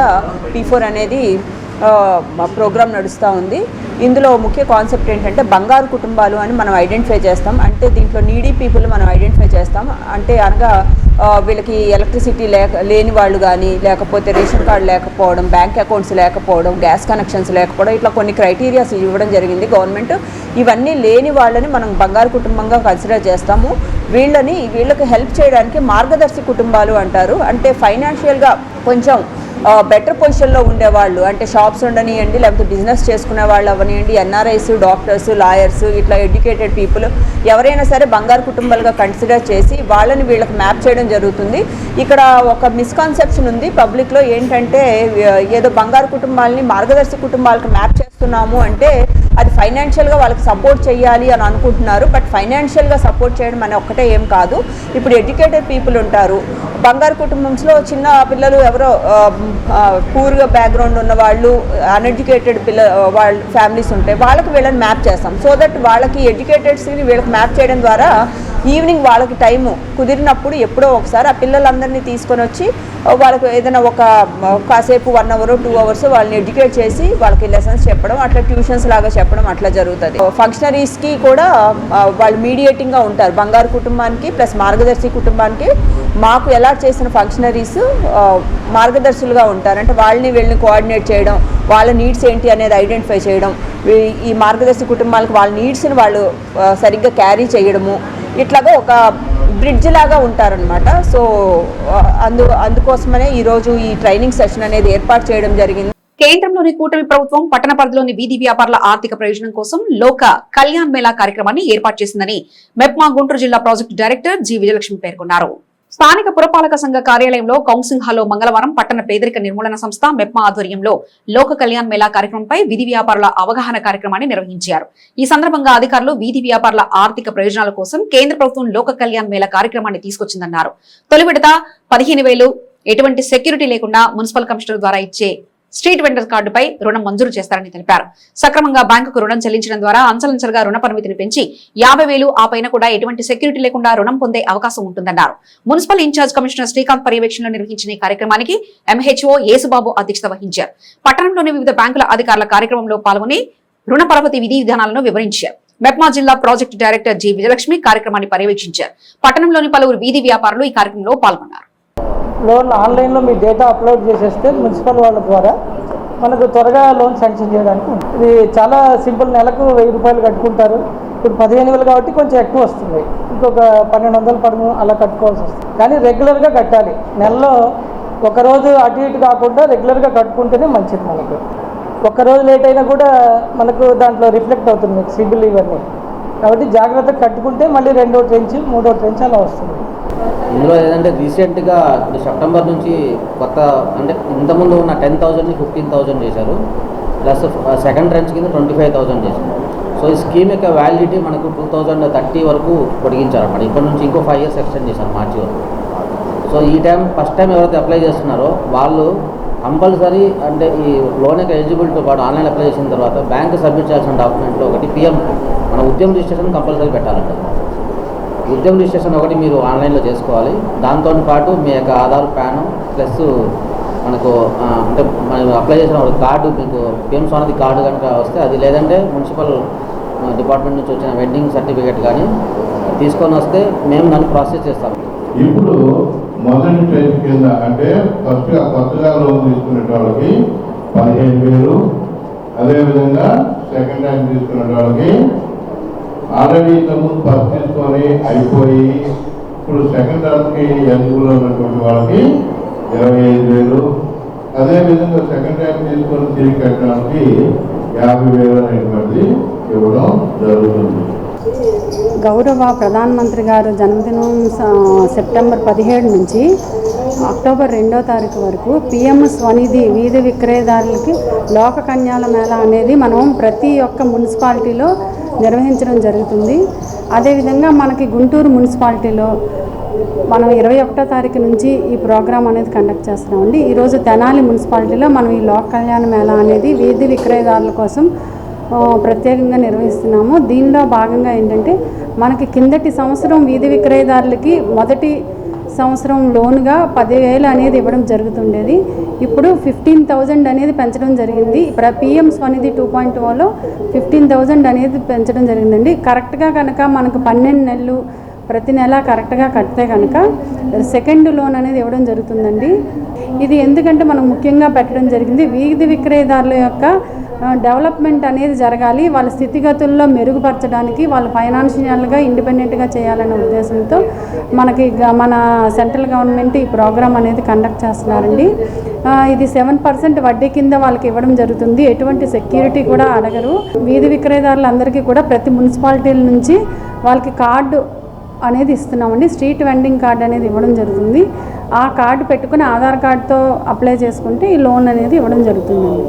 [SPEAKER 6] P4 అనేది ప్రోగ్రామ్ నడుస్తూ ఉంది. ఇందులో ముఖ్య కాన్సెప్ట్ ఏంటంటే బంగారు కుటుంబాలు అని మనం ఐడెంటిఫై చేస్తాం. అంటే దీంట్లో నీడీ పీపుల్ మనం ఐడెంటిఫై చేస్తాం. అంటే అనగా వీళ్ళకి ఎలక్ట్రిసిటీ లేని వాళ్ళు కానీ, లేకపోతే రేషన్ కార్డు లేకపోవడం, బ్యాంక్ అకౌంట్స్ లేకపోవడం, గ్యాస్ కనెక్షన్స్ లేకపోవడం, ఇట్లా కొన్ని క్రైటీరియాస్ ఇవ్వడం జరిగింది గవర్నమెంట్. ఇవన్నీ లేని వాళ్ళని మనం బంగారు కుటుంబంగా కన్సిడర్ చేస్తాము. వీళ్ళకి హెల్ప్ చేయడానికి మార్గదర్శి కుటుంబాలు అంటారు. అంటే ఫైనాన్షియల్గా కొంచెం బెటర్ పొజిషన్లో ఉండేవాళ్ళు, అంటే షాప్స్ ఉండనివ్వండి, లేకపోతే బిజినెస్ చేసుకునే వాళ్ళు అవనివ్వండి, ఎన్ఆర్ఐస్, డాక్టర్స్, లాయర్స్, ఇట్లా ఎడ్యుకేటెడ్ పీపుల్ ఎవరైనా సరే బంగారు కుటుంబాలుగా కన్సిడర్ చేసి వాళ్ళని వీళ్ళకి మ్యాప్ చేయడం జరుగుతుంది. ఇక్కడ ఒక మిస్కాన్సెప్షన్ ఉంది పబ్లిక్లో, ఏంటంటే ఏదో బంగారు కుటుంబాలని మార్గదర్శి కుటుంబాలకు మ్యాప్ చేస్తున్నాము అంటే అది ఫైనాన్షియల్గా వాళ్ళకి సపోర్ట్ చేయాలి అని అనుకుంటున్నారు. బట్ ఫైనాన్షియల్గా సపోర్ట్ చేయడం అనే ఒక్కటే ఏం కాదు. ఇప్పుడు ఎడ్యుకేటెడ్ పీపుల్ ఉంటారు, బంగారు కుటుంబంలో చిన్న పిల్లలు ఎవరో పూర్గా బ్యాక్గ్రౌండ్ ఉన్న వాళ్ళు, అన్ఎడ్యుకేటెడ్ వాళ్ళ ఫ్యామిలీస్ ఉంటాయి, వాళ్ళకి వీళ్ళని మ్యాప్ చేస్తాం. సో దట్ వాళ్ళకి ఎడ్యుకేటెడ్స్ని వీళ్ళకి మ్యాప్ చేయడం ద్వారా ఈవినింగ్ వాళ్ళకి టైము కుదిరినప్పుడు ఎప్పుడో ఒకసారి ఆ పిల్లలందరినీ తీసుకొని వచ్చి వాళ్ళకు ఏదైనా కాసేపు 1 hour 2 hours వాళ్ళని ఎడ్యుకేట్ చేసి వాళ్ళకి లెసన్స్ చెప్పడం, అట్లా ట్యూషన్స్ లాగా చెప్పడం అట్లా జరుగుతుంది. ఫంక్షనరీస్కి కూడా వాళ్ళు మీడియేటింగ్గా ఉంటారు. బంగారు కుటుంబానికి ప్లస్ మార్గదర్శి కుటుంబానికి మాకు ఎలా చేసిన ఫంక్షనరీస్ మార్గదర్శులుగా ఉంటారు. అంటే వీళ్ళని కోఆర్డినేట్ చేయడం, వాళ్ళ నీడ్స్ ఏంటి అనేది ఐడెంటిఫై చేయడం, ఈ మార్గదర్శి కుటుంబాలకు వాళ్ళ నీడ్స్ని వాళ్ళు సరిగ్గా క్యారీ చేయడము, ఇట్లాగా ఒక బ్రిడ్జ్ లాగా ఉంటారనమాట. సో అందుకోసమనే ఈరోజు ఈ ట్రైనింగ్ సెషన్ అనేది ఏర్పాటు చేయడం జరిగింది.
[SPEAKER 1] కేంద్రంలోని కూటమి ప్రభుత్వం పట్టణ పరిధిలోని వీధి వ్యాపారుల ఆర్థిక ప్రయోజనం కోసం లోక కళ్యాణ్ మేళా కార్యక్రమాన్ని ఏర్పాటు చేసిందని మెప్మా గుంటూరు జిల్లా ప్రాజెక్టు డైరెక్టర్ జి విజయలక్ష్మి పేర్కొన్నారు. స్థానిక పురపాలక సంఘ కార్యాలయంలో కౌన్సిలింగ్ హాల్లో మంగళవారం పట్టణ పేదరిక నిర్మూలన సంస్థ మెప్మా ఆధ్వర్యంలో లోక కళ్యాణ్ మేళా కార్యక్రమంపై వీధి వ్యాపారుల అవగాహన కార్యక్రమాన్ని నిర్వహించారు. ఈ సందర్భంగా అధికారులు వీధి వ్యాపారుల ఆర్థిక ప్రయోజనాల కోసం కేంద్ర ప్రభుత్వం లోక కళ్యాణ్ మేళా కార్యక్రమాన్ని తీసుకొచ్చిందన్నారు. తొలి విడత 15,000 ఎటువంటి సెక్యూరిటీ లేకుండా మున్సిపల్ కమిషనర్ ద్వారా ఇచ్చే స్ట్రీట్ వెండర్ కార్డుపై రుణం మంజూరు చేస్తారని తెలిపారు. సక్రమంగా బ్యాంకుకు రుణం చెల్లించడం ద్వారా అంచలంచలుగా రుణ పరిమితిని పెంచి 50,000 ఆ పైన కూడా ఎటువంటి సెక్యూరిటీ లేకుండా రుణం పొందే అవకాశం ఉంటుందన్నారు. మున్సిపల్ ఇన్ఛార్జ్ కమిషనర్ శ్రీకాంత్ పర్యవేక్షణలో నిర్వహించిన ఈ కార్యక్రమానికి ఎంహెచ్ఓ యేసుబాబు అధ్యక్షత వహించారు. పట్టణంలోని వివిధ బ్యాంకుల అధికారుల కార్యక్రమంలో పాల్గొని రుణ పరపతి విధి విధానాలను వివరించారు. మెప్మా జిల్లా ప్రాజెక్టు డైరెక్టర్ జి విజయలక్ష్మి కార్యక్రమాన్ని పర్యవేక్షించారు. పట్టణంలోని పలువురు వీధి వ్యాపారులు ఈ కార్యక్రమంలో పాల్గొన్నారు.
[SPEAKER 3] లోన్ ఆన్లైన్లో మీ డేటా అప్లోడ్ చేసేస్తే మున్సిపల్ వాళ్ళ ద్వారా మనకు త్వరగా లోన్ శాంక్షన్ చేయడానికి ఉంటుంది. ఇది చాలా సింపుల్. నెలకు 1,000 రూపాయలు కట్టుకుంటారు. ఇప్పుడు 15,000 కాబట్టి కొంచెం ఎక్కువ వస్తుంది. ఇంకొక 1,200 అలా కట్టుకోవాల్సి వస్తుంది. కానీ రెగ్యులర్గా కట్టాలి. నెలలో ఒకరోజు అటు ఇటు కాకుండా రెగ్యులర్గా కట్టుకుంటేనే మంచిది. మనకు ఒక్కరోజు లేట్ అయినా కూడా మనకు దాంట్లో రిఫ్లెక్ట్ అవుతుంది మీకు సిబిల్ ఇవన్నీ.
[SPEAKER 4] కాబట్టి జాగ్రత్తగా కట్టుకుంటే మళ్ళీ 2వ ట్రెంచ్ 3వ ట్రెంచ్ అలా వస్తుంది.
[SPEAKER 17] ఇందులో ఏదంటే రీసెంట్గా సెప్టెంబర్ నుంచి కొత్త అంటే ఇంతకుముందు ఉన్న 10,000ని 15,000 చేశారు, ప్లస్ సెకండ్ ట్రెంచ్ కింద 25,000 చేశారు. సో ఈ స్కీమ్ యొక్క వ్యాలిడిటీ మనకు 2030 వరకు పొడిగించారు అన్నమాట. ఇప్పటి నుంచి ఇంకో 5 years ఎక్స్టెండ్ చేశారు మార్చి వరకు. సో ఈ ఫస్ట్ టైం ఎవరైతే అప్లై చేస్తున్నారో వాళ్ళు కంపల్సరీ అంటే ఈ లోన్ యొక్క ఎలిజిబిలిటీతో పాటు ఆన్లైన్ అప్లై చేసిన తర్వాత బ్యాంక్ సబ్మిట్ చేయాల్సిన డాక్యుమెంట్లో ఒకటి పిఎం మన ఉద్యమ రిజిస్ట్రేషన్ కంపల్సరీ పెట్టాలంట. ఉద్యమ రిజిస్ట్రేషన్ ఒకటి మీరు ఆన్లైన్లో చేసుకోవాలి. దాంతో పాటు మీ యొక్క ఆధార్, పాన్ ప్లస్ మనకు అంటే మనం అప్లై చేసిన ఒక కార్డు, మీకు పిఎం స్వానిధి కార్డు కనుక వస్తే అది, లేదంటే మున్సిపల్ డిపార్ట్మెంట్ నుంచి వచ్చిన వెడ్డింగ్ సర్టిఫికేట్ కానీ తీసుకొని వస్తే మేము దాన్ని ప్రాసెస్ చేస్తాము.
[SPEAKER 12] ఇప్పుడు మొదటి ట్రెంచ్ కింద అంటే ఫస్ట్గా కొత్తగా లోన్ తీసుకునే వాళ్ళకి 15,000, అదేవిధంగా సెకండ్ టైం తీసుకునే వాళ్ళకి ఆల్రెడీ ఇంతకుముందు ఫస్ట్ తీసుకొని అయిపోయి ఇప్పుడు సెకండ్ టర్మ్కి ఎలిజిబుల్ ఉన్నటువంటి వాళ్ళకి 25,000, అదేవిధంగా సెకండ్ టైం తీసుకొని తిరిగి కట్టడానికి 50,000 అనేటువంటిది ఇవ్వడం జరుగుతుంది.
[SPEAKER 18] గౌరవ ప్రధానమంత్రి గారు జన్మదినం సెప్టెంబర్ 17 నుంచి అక్టోబర్ 2వ తారీఖు వరకు పిఎం స్వనిధి వీధి విక్రయదారులకి లోక కన్యాల మేళ అనేది మనం ప్రతి ఒక్క మున్సిపాలిటీలో నిర్వహించడం జరుగుతుంది. అదేవిధంగా మనకి గుంటూరు మున్సిపాలిటీలో మనం 21వ తారీఖు నుంచి ఈ ప్రోగ్రాం అనేది కండక్ట్ చేస్తున్నామండి. ఈరోజు తెనాలి మున్సిపాలిటీలో మనం ఈ లోక కళ్యాణ మేళ అనేది వీధి విక్రయదారుల కోసం ప్రత్యేకంగా నిర్వహిస్తున్నాము. దీనిలో భాగంగా ఏంటంటే మనకి కిందటి సంవత్సరం వీధి విక్రయదారులకి మొదటి సంవత్సరం లోన్గా 10,000 అనేది ఇవ్వడం జరుగుతుండేది. ఇప్పుడు 15,000 అనేది పెంచడం జరిగింది. పిఎం స్వనిధి 2.0లో 15,000 అనేది పెంచడం జరిగిందండి. కరెక్ట్గా కనుక మనకు 12 నెలలు ప్రతి నెల కరెక్ట్గా కడితే కనుక సెకండ్ లోన్ అనేది ఇవ్వడం జరుగుతుందండి. ఇది ఎందుకంటే మనం ముఖ్యంగా పెట్టడం జరిగింది, వీధి విక్రయదారుల యొక్క డెవలప్మెంట్ అనేది జరగాలి, వాళ్ళ స్థితిగతుల్లో మెరుగుపరచడానికి, వాళ్ళు ఫైనాన్షియల్గా ఇండిపెండెంట్గా చేయాలనే ఉద్దేశంతో మన సెంట్రల్ గవర్నమెంట్ ఈ ప్రోగ్రామ్ అనేది కండక్ట్ చేస్తున్నారండి. ఇది 7% వడ్డీ కింద వాళ్ళకి ఇవ్వడం జరుగుతుంది. ఎటువంటి సెక్యూరిటీ కూడా అడగరు. వీధి విక్రయదారులందరికీ కూడా ప్రతి మున్సిపాలిటీల నుంచి వాళ్ళకి కార్డు అనేది ఇస్తున్నామండి. స్ట్రీట్ వెండింగ్ కార్డు అనేది ఇవ్వడం జరుగుతుంది. ఆ కార్డు పెట్టుకుని ఆధార్ కార్డుతో అప్లై చేసుకుంటే ఈ లోన్ అనేది ఇవ్వడం జరుగుతుందండి.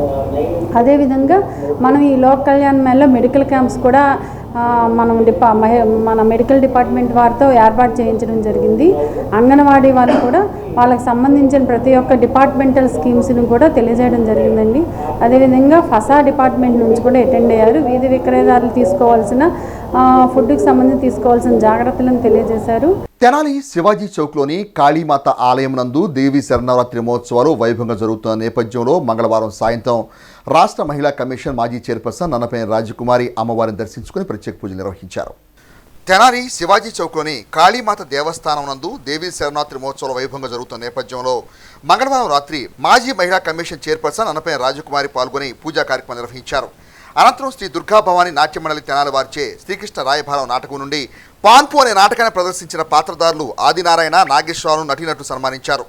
[SPEAKER 18] అదేవిధంగా మనం ఈ లోక్ కళ్యాణ్ మేళలో మెడికల్ క్యాంప్స్ కూడా మన మెడికల్ డిపార్ట్మెంట్ వారితో ఏర్పాటు చేయించడం జరిగింది. అంగన్వాడీ వాళ్ళు కూడా వాళ్ళకి సంబంధించిన ప్రతి ఒక్క డిపార్ట్మెంటల్ స్కీమ్స్ని కూడా తెలియజేయడం జరిగిందండి. అదేవిధంగా ఫసా డిపార్ట్మెంట్ నుంచి కూడా అటెండ్ అయ్యారు. వీధి విక్రయదారులు తీసుకోవాల్సిన ఫుడ్కి సంబంధించి తీసుకోవాల్సిన జాగ్రత్తలను తెలియజేశారు.
[SPEAKER 15] తెనాలి శివాజీ చౌక్లోని కాళీమాత ఆలయం నందు దేవీ శరన్నవరాత్రి మహోత్సవాలు వైభవంగా జరుగుతున్న నేపథ్యంలో మంగళవారం సాయంత్రం రాష్ట్ర మహిళా కమిషన్ మాజీ చైర్పర్సన్ నన్నపేని రాజకుమారి అమ్మవారిని దర్శించుకుని ప్రత్యేక పూజలు నిర్వహించారు. తెనాలి శివాజీ చౌక్లోని కాళీమాత దేవస్థానం నందు దేవీ శరన్నవరాత్రి మహోత్సవాలు వైభవంగా జరుగుతున్న నేపథ్యంలో మంగళవారం రాత్రి మాజీ మహిళా కమిషన్ చైర్పర్సన్ నన్నపేని రాజకుమారి పాల్గొని పూజా కార్యక్రమం నిర్వహించారు. అనంతరం శ్రీ దుర్గా భవానీ నాట్య మండలి తెనాలి వారిచే శ్రీకృష్ణ రాయభారం నాటకం నుండి పాన్పు అనే నాటకాన్ని ప్రదర్శించిన పాత్రధారులు ఆదినారాయణ, నాగేశ్వరరావు నటీనటులు సన్మానించారు.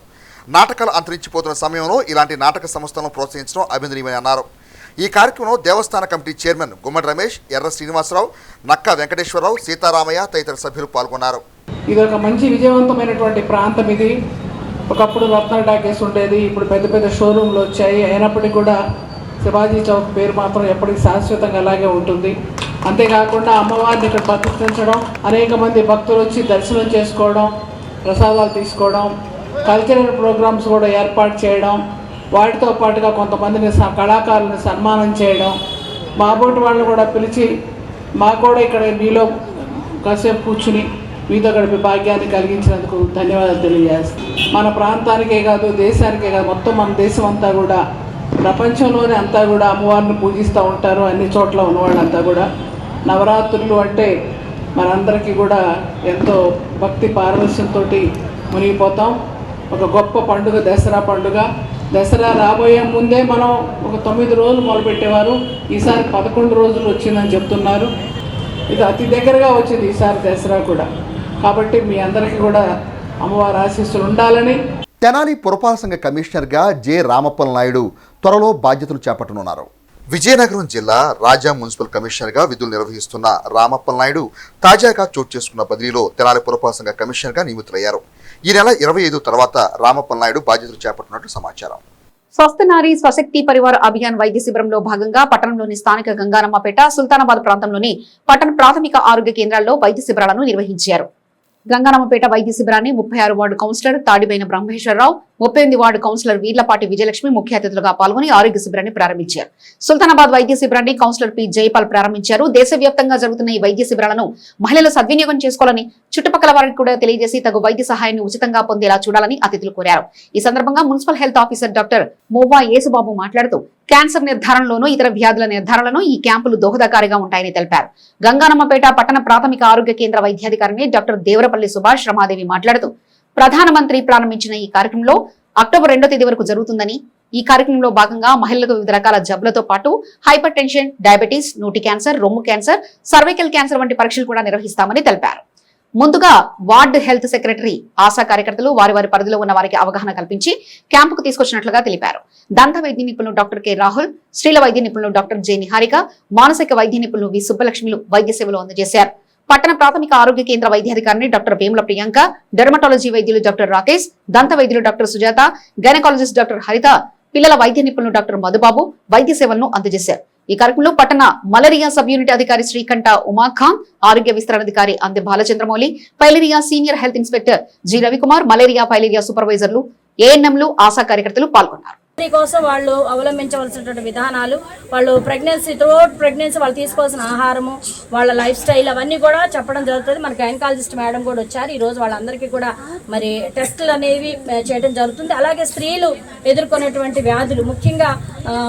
[SPEAKER 15] నాటకాలు అంతరించిపోతున్న సమయంలో ఇలాంటి నాటక సంస్థలను ప్రోత్సహించడం అభినందనీయమని అన్నారు. ఈ కార్యక్రమంలో దేవస్థాన కమిటీ చైర్మన్ గుమ్మడి రమేష్, ఎర్ర శ్రీనివాసరావు, నక్కా వెంకటేశ్వరరావు, సీతారామయ్య తదితర సభ్యులు పాల్గొన్నారు.
[SPEAKER 19] ఇది ఒక మంచి విజయవంతమైనటువంటి ప్రాంతం. ఇది ఒకప్పుడు రత్న టాకీస్ ఉండేది, ఇప్పుడు పెద్ద పెద్ద షోరూమ్లు వచ్చాయి. అయినప్పటికీ కూడా శివాజీ చౌక్ పేరు మాత్రం ఎప్పటికీ శాశ్వతంగా అలాగే ఉంటుంది. అంతేకాకుండా అమ్మవారిని ఇక్కడ ప్రతిష్ఠించడం, అనేక మంది భక్తులు వచ్చి దర్శనం చేసుకోవడం, ప్రసాదాలు తీసుకోవడం, కల్చరల్ ప్రోగ్రామ్స్ కూడా ఏర్పాటు చేయడం, వాటితో పాటుగా కొంతమందిని కళాకారులను సన్మానం చేయడం, మా బోటి వాళ్ళని కూడా పిలిచి మాకు కూడా ఇక్కడ మీలో కాసేపు కూర్చుని మీతో గడిపే భాగ్యాన్ని కలిగించినందుకు ధన్యవాదాలు తెలియజేస్తాం. మన ప్రాంతానికే కాదు, దేశానికే కాదు, మొత్తం మన దేశం అంతా కూడా, ప్రపంచంలోనే అంతా కూడా అమ్మవారిని పూజిస్తూ ఉంటారు. అన్ని చోట్ల ఉన్నవాళ్ళంతా కూడా నవరాత్రులు అంటే మనందరికీ కూడా ఎంతో భక్తి పారవశ్యంతో మునిగిపోతాం. ఒక గొప్ప పండుగ దసరా పండుగ. దసరా రాబోయే ముందే మనం ఒక 9 రోజులు మొదలుపెట్టేవారు, ఈసారి 11 రోజులు వచ్చిందని చెప్తున్నారు. ఇది అతి దగ్గరగా వచ్చింది ఈసారి దసరా కూడా. కాబట్టి మీ అందరికీ కూడా అమ్మవారి ఆశీస్సులు ఉండాలని.
[SPEAKER 15] తెనాలి పురపాలక సంఘ కమిషనర్గా జె రామప్పల నాయుడు త్వరలో బాధ్యతలు చేపట్టనున్నారు. విజయనగరం జిల్లా రాజా మున్సిపల్ కమిషనర్గా విధులు నిర్వహిస్తున్న రామప్పల్ నాయుడు తాజాగా చోటు చేసుకున్న బదిలీలో తెనాలి పురపాలక సంఘ కమిషనర్గా నియమితులయ్యారు. ఈ నెల 25 తర్వాత రామప్పల్ నాయుడు బాధ్యతలు చేపట్టినట్లు సమాచారం.
[SPEAKER 1] స్వస్థ నారీ స్వశక్తి పరివార్ అభియాన్ వైద్య శిబిరంలో భాగంగా పట్టణంలోని స్థానిక గంగానమ్మపేట, సుల్తానాబాద్ ప్రాంతంలోని పట్టణ ప్రాథమిక ఆరోగ్య కేంద్రాల్లో వైద్య శిబిరాలను నిర్వహించారు. గంగానమ్మపేట వైద్య శిబిరాన్ని 36 ward councillor Tadibaina Brahmeswararao, 38 ward councillor Veerlapati Vijayalakshmi ముఖ్య అతిథులుగా పాల్గొని ఆరోగ్య శిబిరాన్ని ప్రారంభించారు. సుల్తానాబాద్ వైద్య శిబిరాన్ని కౌన్సిలర్ పి జైపాల్ ప్రారంభించారు. దేశవ్యాప్తంగా జరుగుతున్న ఈ వైద్య శిబిరాలను మహిళలు సద్వినియోగం చేసుకోవాలని, చుట్టుపక్కల వారికి కూడా తెలియజేసి తగు వైద్య సహాయాన్ని ఉచితంగా పొందేలా చూడాలని అతిథులు కోరారు. ఈ సందర్భంగా municipal health officer doctor మోవా Yesubabu మాట్లాడుతూ క్యాన్సర్ నిర్ధారణలోనూ ఇతర వ్యాధుల నిర్ధారణలో ఈ క్యాంపులు దోహదకారిగా ఉంటాయని తెలిపారు. గంగానమ్మపేట పట్టణ ప్రాథమిక ఆరోగ్య కేంద్ర వైద్యాధికారిని డాక్టర్ దేవరపల్లి సుభాష్ రమాదేవి మాట్లాడుతూ ప్రధానమంత్రి ప్రారంభించిన ఈ కార్యక్రమంలో అక్టోబర్ 2వ తేదీ వరకు జరుగుతుందని, ఈ కార్యక్రమంలో భాగంగా మహిళలకు వివిధ రకాల జబ్బులతో పాటు హైపర్ టెన్షన్, డయాబెటీస్, నోటి క్యాన్సర్, రొమ్ము క్యాన్సర్, సర్వైకల్ క్యాన్సర్ వంటి పరీక్షలు కూడా నిర్వహిస్తామని తెలిపారు. ముందుగా వార్డు హెల్త్ సెక్రటరీ, ఆశా కార్యకర్తలు వారి వారి పరిధిలో ఉన్న వారికి అవగాహన కల్పించి క్యాంపుకు తీసుకొచ్చినట్లుగా తెలిపారు. దంత వైద్య నిపుణులు డాక్టర్ కె రాహుల్, స్త్రీల వైద్య నిపుణులు డాక్టర్ జె నిహారిక, మానసిక వైద్య నిపుణులు వి సుబ్బలక్ష్మిలు వైద్య సేవలు అందజేశారు. పట్టణ ప్రాథమిక ఆరోగ్య కేంద్ర వైద్యాధికారిని డాక్టర్ వేముల ప్రియాంక, డెర్మటాలజీ వైద్యులు డాక్టర్ రాకేష్, దంత వైద్యులు డాక్టర్ సుజాత, గైనకాలజిస్ట్ డాక్టర్ హరిత, పిల్లల వైద్య నిపుణులు డాక్టర్ మధుబాబు వైద్య సేవలను అందజేశారు. ఈ కార్యక్రమంలో పట్టణ మలేరియా సబ్ యూనిట్ అధికారి శ్రీకంఠ ఉమాఖాన్, ఆరోగ్య విస్తరణాధికారి అంది Balachandramouli, filaria senior health inspector G Ravi Kumar, malaria filaria సూపర్వైజర్లు, ఏఎన్ఎంలు, ఆశా కార్యకర్తలు పాల్గొన్నారు.
[SPEAKER 20] కోసం వాళ్ళు అవలంబించవలసినటువంటి విధానాలు, వాళ్ళు ప్రెగ్నెన్సీ త్రూఅవుట్ ప్రెగ్నెన్సీ వాళ్ళు తీసుకోవాల్సిన ఆహారము, వాళ్ళ లైఫ్ స్టైల్ అవన్నీ కూడా చెప్పడం జరుగుతుంది. మన గైనకాలజిస్ట్ మేడం కూడా వచ్చారు. ఈరోజు వాళ్ళందరికీ కూడా మరి టెస్టులు అనేవి చేయడం జరుగుతుంది. అలాగే స్త్రీలు ఎదుర్కొనేటువంటి వ్యాధులు, ముఖ్యంగా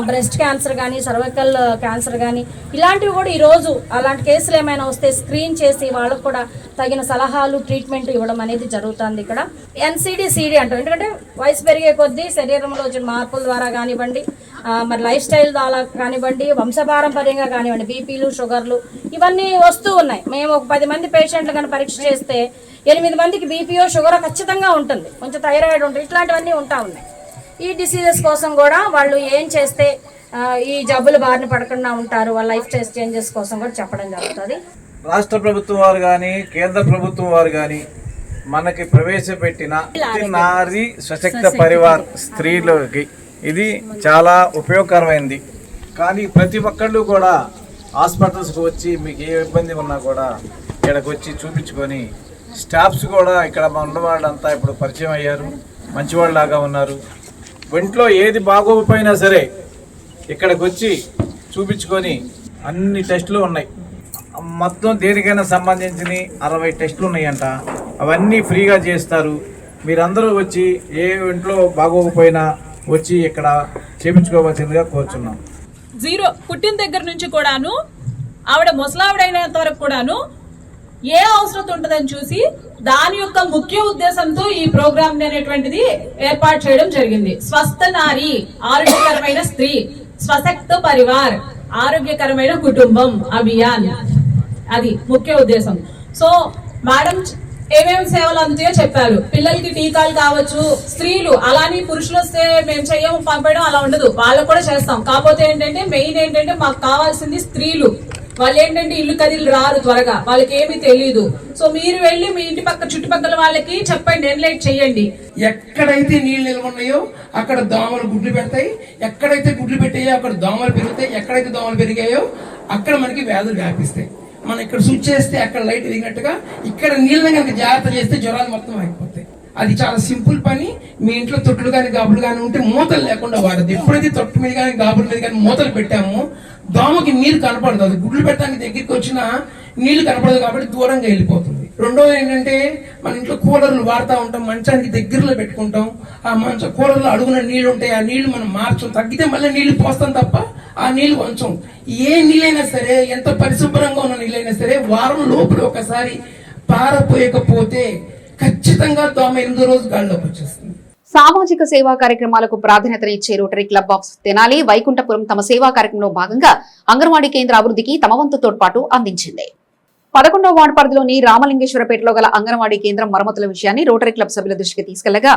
[SPEAKER 20] బ్రెస్ట్ క్యాన్సర్ కానీ, సర్వైకల్ క్యాన్సర్ కానీ ఇలాంటివి కూడా ఈరోజు అలాంటి కేసులు ఏమైనా వస్తే స్క్రీన్ చేసి వాళ్ళకు కూడా తగిన సలహాలు, ట్రీట్మెంట్ ఇవ్వడం అనేది జరుగుతుంది. ఇక్కడ NCD-CD అంటారు. ఎందుకంటే వయసు పెరిగే కొద్దీ శరీరంలో వచ్చిన మార్పుల ద్వారా కానివ్వండి, మరి లైఫ్ స్టైల్ ద్వారా కానివ్వండి, వంశపారంపర్యంగా కానివ్వండి, బీపీలు, షుగర్లు ఇవన్నీ వస్తూ ఉన్నాయి. మేము ఒక 10 మంది పేషెంట్లు కానీ పరీక్ష చేస్తే 8 మందికి బీపీఓ, షుగర్ ఖచ్చితంగా ఉంటుంది, కొంచెం థైరాయిడ్ ఉంటుంది, ఇట్లాంటివన్నీ ఉంటా ఉన్నాయి. ఈ డిసీజెస్ కోసం కూడా వాళ్ళు ఏం చేస్తే ఈ జబ్బులు బారిన పడకుండా ఉంటారు, వాళ్ళ లైఫ్ స్టైల్ చేంజెస్ కోసం కూడా చెప్పడం జరుగుతుంది.
[SPEAKER 21] రాష్ట్ర ప్రభుత్వం వారు కానీ, కేంద్ర ప్రభుత్వం వారు కానీ మనకి ప్రవేశపెట్టిన నారీ సశక్త పరివార్ స్త్రీలకి ఇది చాలా ఉపయోగకరమైంది. కానీ ప్రతి ఒక్కళ్ళు కూడా హాస్పిటల్స్కి వచ్చి మీకు ఏ ఇబ్బంది ఉన్నా కూడా ఇక్కడికి వచ్చి చూపించుకొని, స్టాఫ్స్ కూడా ఇక్కడ ఉన్న వాళ్ళంతా ఇప్పుడు పరిచయం అయ్యారు, మంచివాళ్ళలాగా ఉన్నారు. ఒంట్లో ఏది బాగోకపోయినా సరే ఇక్కడికి వచ్చి చూపించుకొని అన్ని టెస్టులు ఉన్నాయి. మొత్తం దేనికైనా సంబంధించిన 60 టెస్టులు ఉన్నాయంట. అవన్నీ ఫ్రీగా చేస్తారు. మీరందరూ వచ్చి ఏ ఇంట్లో బాగోకపోయినా వచ్చి ఇక్కడ చేయించుకోవాల్సిందిగా కోరుచున్నాం.
[SPEAKER 22] 0 పుట్టిన దగ్గర నుంచి కూడాను ఆవిడ ముసలావిడైనంత వరకు కూడాను ఏ అవసరం ఉంటుందని చూసి దాని యొక్క ముఖ్య ఉద్దేశంతో ఈ ప్రోగ్రామ్ అనేటువంటిది ఏర్పాటు చేయడం జరిగింది. స్వస్థ నారి, ఆరోగ్యకరమైన స్త్రీ, స్వశక్త పరివార్, ఆరోగ్యకరమైన కుటుంబం అభియాన్, అది ముఖ్య ఉద్దేశం. సో మేడం ఏమేమి సేవలు అందుతాయో చెప్పారు. పిల్లలకి టీకాలు కావచ్చు, స్త్రీలు అలానే పురుషులు వస్తే మేము చెయ్యము పంపడం అలా ఉండదు, వాళ్ళకు కూడా చేస్తాం. కాకపోతే ఏంటంటే మెయిన్ ఏంటంటే మాకు కావాల్సింది స్త్రీలు. వాళ్ళు ఏంటంటే ఇల్లు కదిలి రారు త్వరగా, వాళ్ళకి ఏమీ తెలియదు. సో మీరు వెళ్ళి మీ ఇంటి పక్క చుట్టుపక్కల వాళ్ళకి చెప్పండి, ఎన్లైట్ చేయండి.
[SPEAKER 23] ఎక్కడైతే నీళ్లు నిల్వ ఉన్నాయో అక్కడ దోమలు గుడ్లు పెడతాయి, ఎక్కడైతే గుడ్లు పెట్టాయో అక్కడ దోమలు పెరుగుతాయి, ఎక్కడైతే దోమలు పెరిగాయో అక్కడ మనకి వ్యాధులు వ్యాపిస్తాయి. మనం ఇక్కడ స్విచ్ చేస్తే అక్కడ లైట్ ఎదిగినట్టుగా ఇక్కడ నీళ్ళని కనుక జాగ్రత్త చేస్తే జ్వరాలు మొత్తం ఆగిపోతాయి. అది చాలా సింపుల్ పని. మీ ఇంట్లో తొట్లు కానీ గాబులు కానీ ఉంటే మూతలు లేకుండా వాడదు. ఎప్పుడైతే తొట్టు మీద కానీ గాబుల మీద కానీ మూతలు పెట్టామో దోమకి నీరు కనపడదు. అది గుడ్లు పెట్టడానికి దగ్గరికి వచ్చినా నీళ్లు కనపడదు కాబట్టి దూరంగా వెళ్ళిపోతుంది. రెండోది ఏంటంటే మన ఇంట్లో కూలర్లు వాడుతూ ఉంటాం, మంచానికి దగ్గరలో పెట్టుకుంటాం. ఆ కూలర్లో అడుగున నీళ్లు ఉంటాయి, ఆ నీళ్లు మనం మార్చం, తగ్గితే మళ్ళీ నీళ్లు పోస్తాం తప్ప ఆ నీళ్లు వంచం. ఏ నీళ్ళైనా సరే, ఎంత పరిశుభ్రంగా ఉన్న నీళ్ళైనా సరే వారం లోపల ఒకసారి పారపోయకపోతే ఖచ్చితంగా దోమ 8వ రోజు గాల్లోకి వచ్చేస్తుంది.
[SPEAKER 1] సామాజిక సేవా కార్యక్రమాలకు ప్రాధాన్యతనిచ్చే rotary Club of Tenali Vaikunthapuram తమ సేవా కార్యక్రమంలో భాగంగా అంగన్వాడీ కేంద్ర అభివృద్ధికి తమ వంతు తోడ్పాటు అందించింది. 11వ వార్డు పరిధిలోని రామలింగేశ్వరపేటలో గల అంగన్వాడీ కేంద్రం మరమ్మతుల విషయాన్ని రోటరీ క్లబ్ సభ్యుల దృష్టికి తీసుకెళ్లగా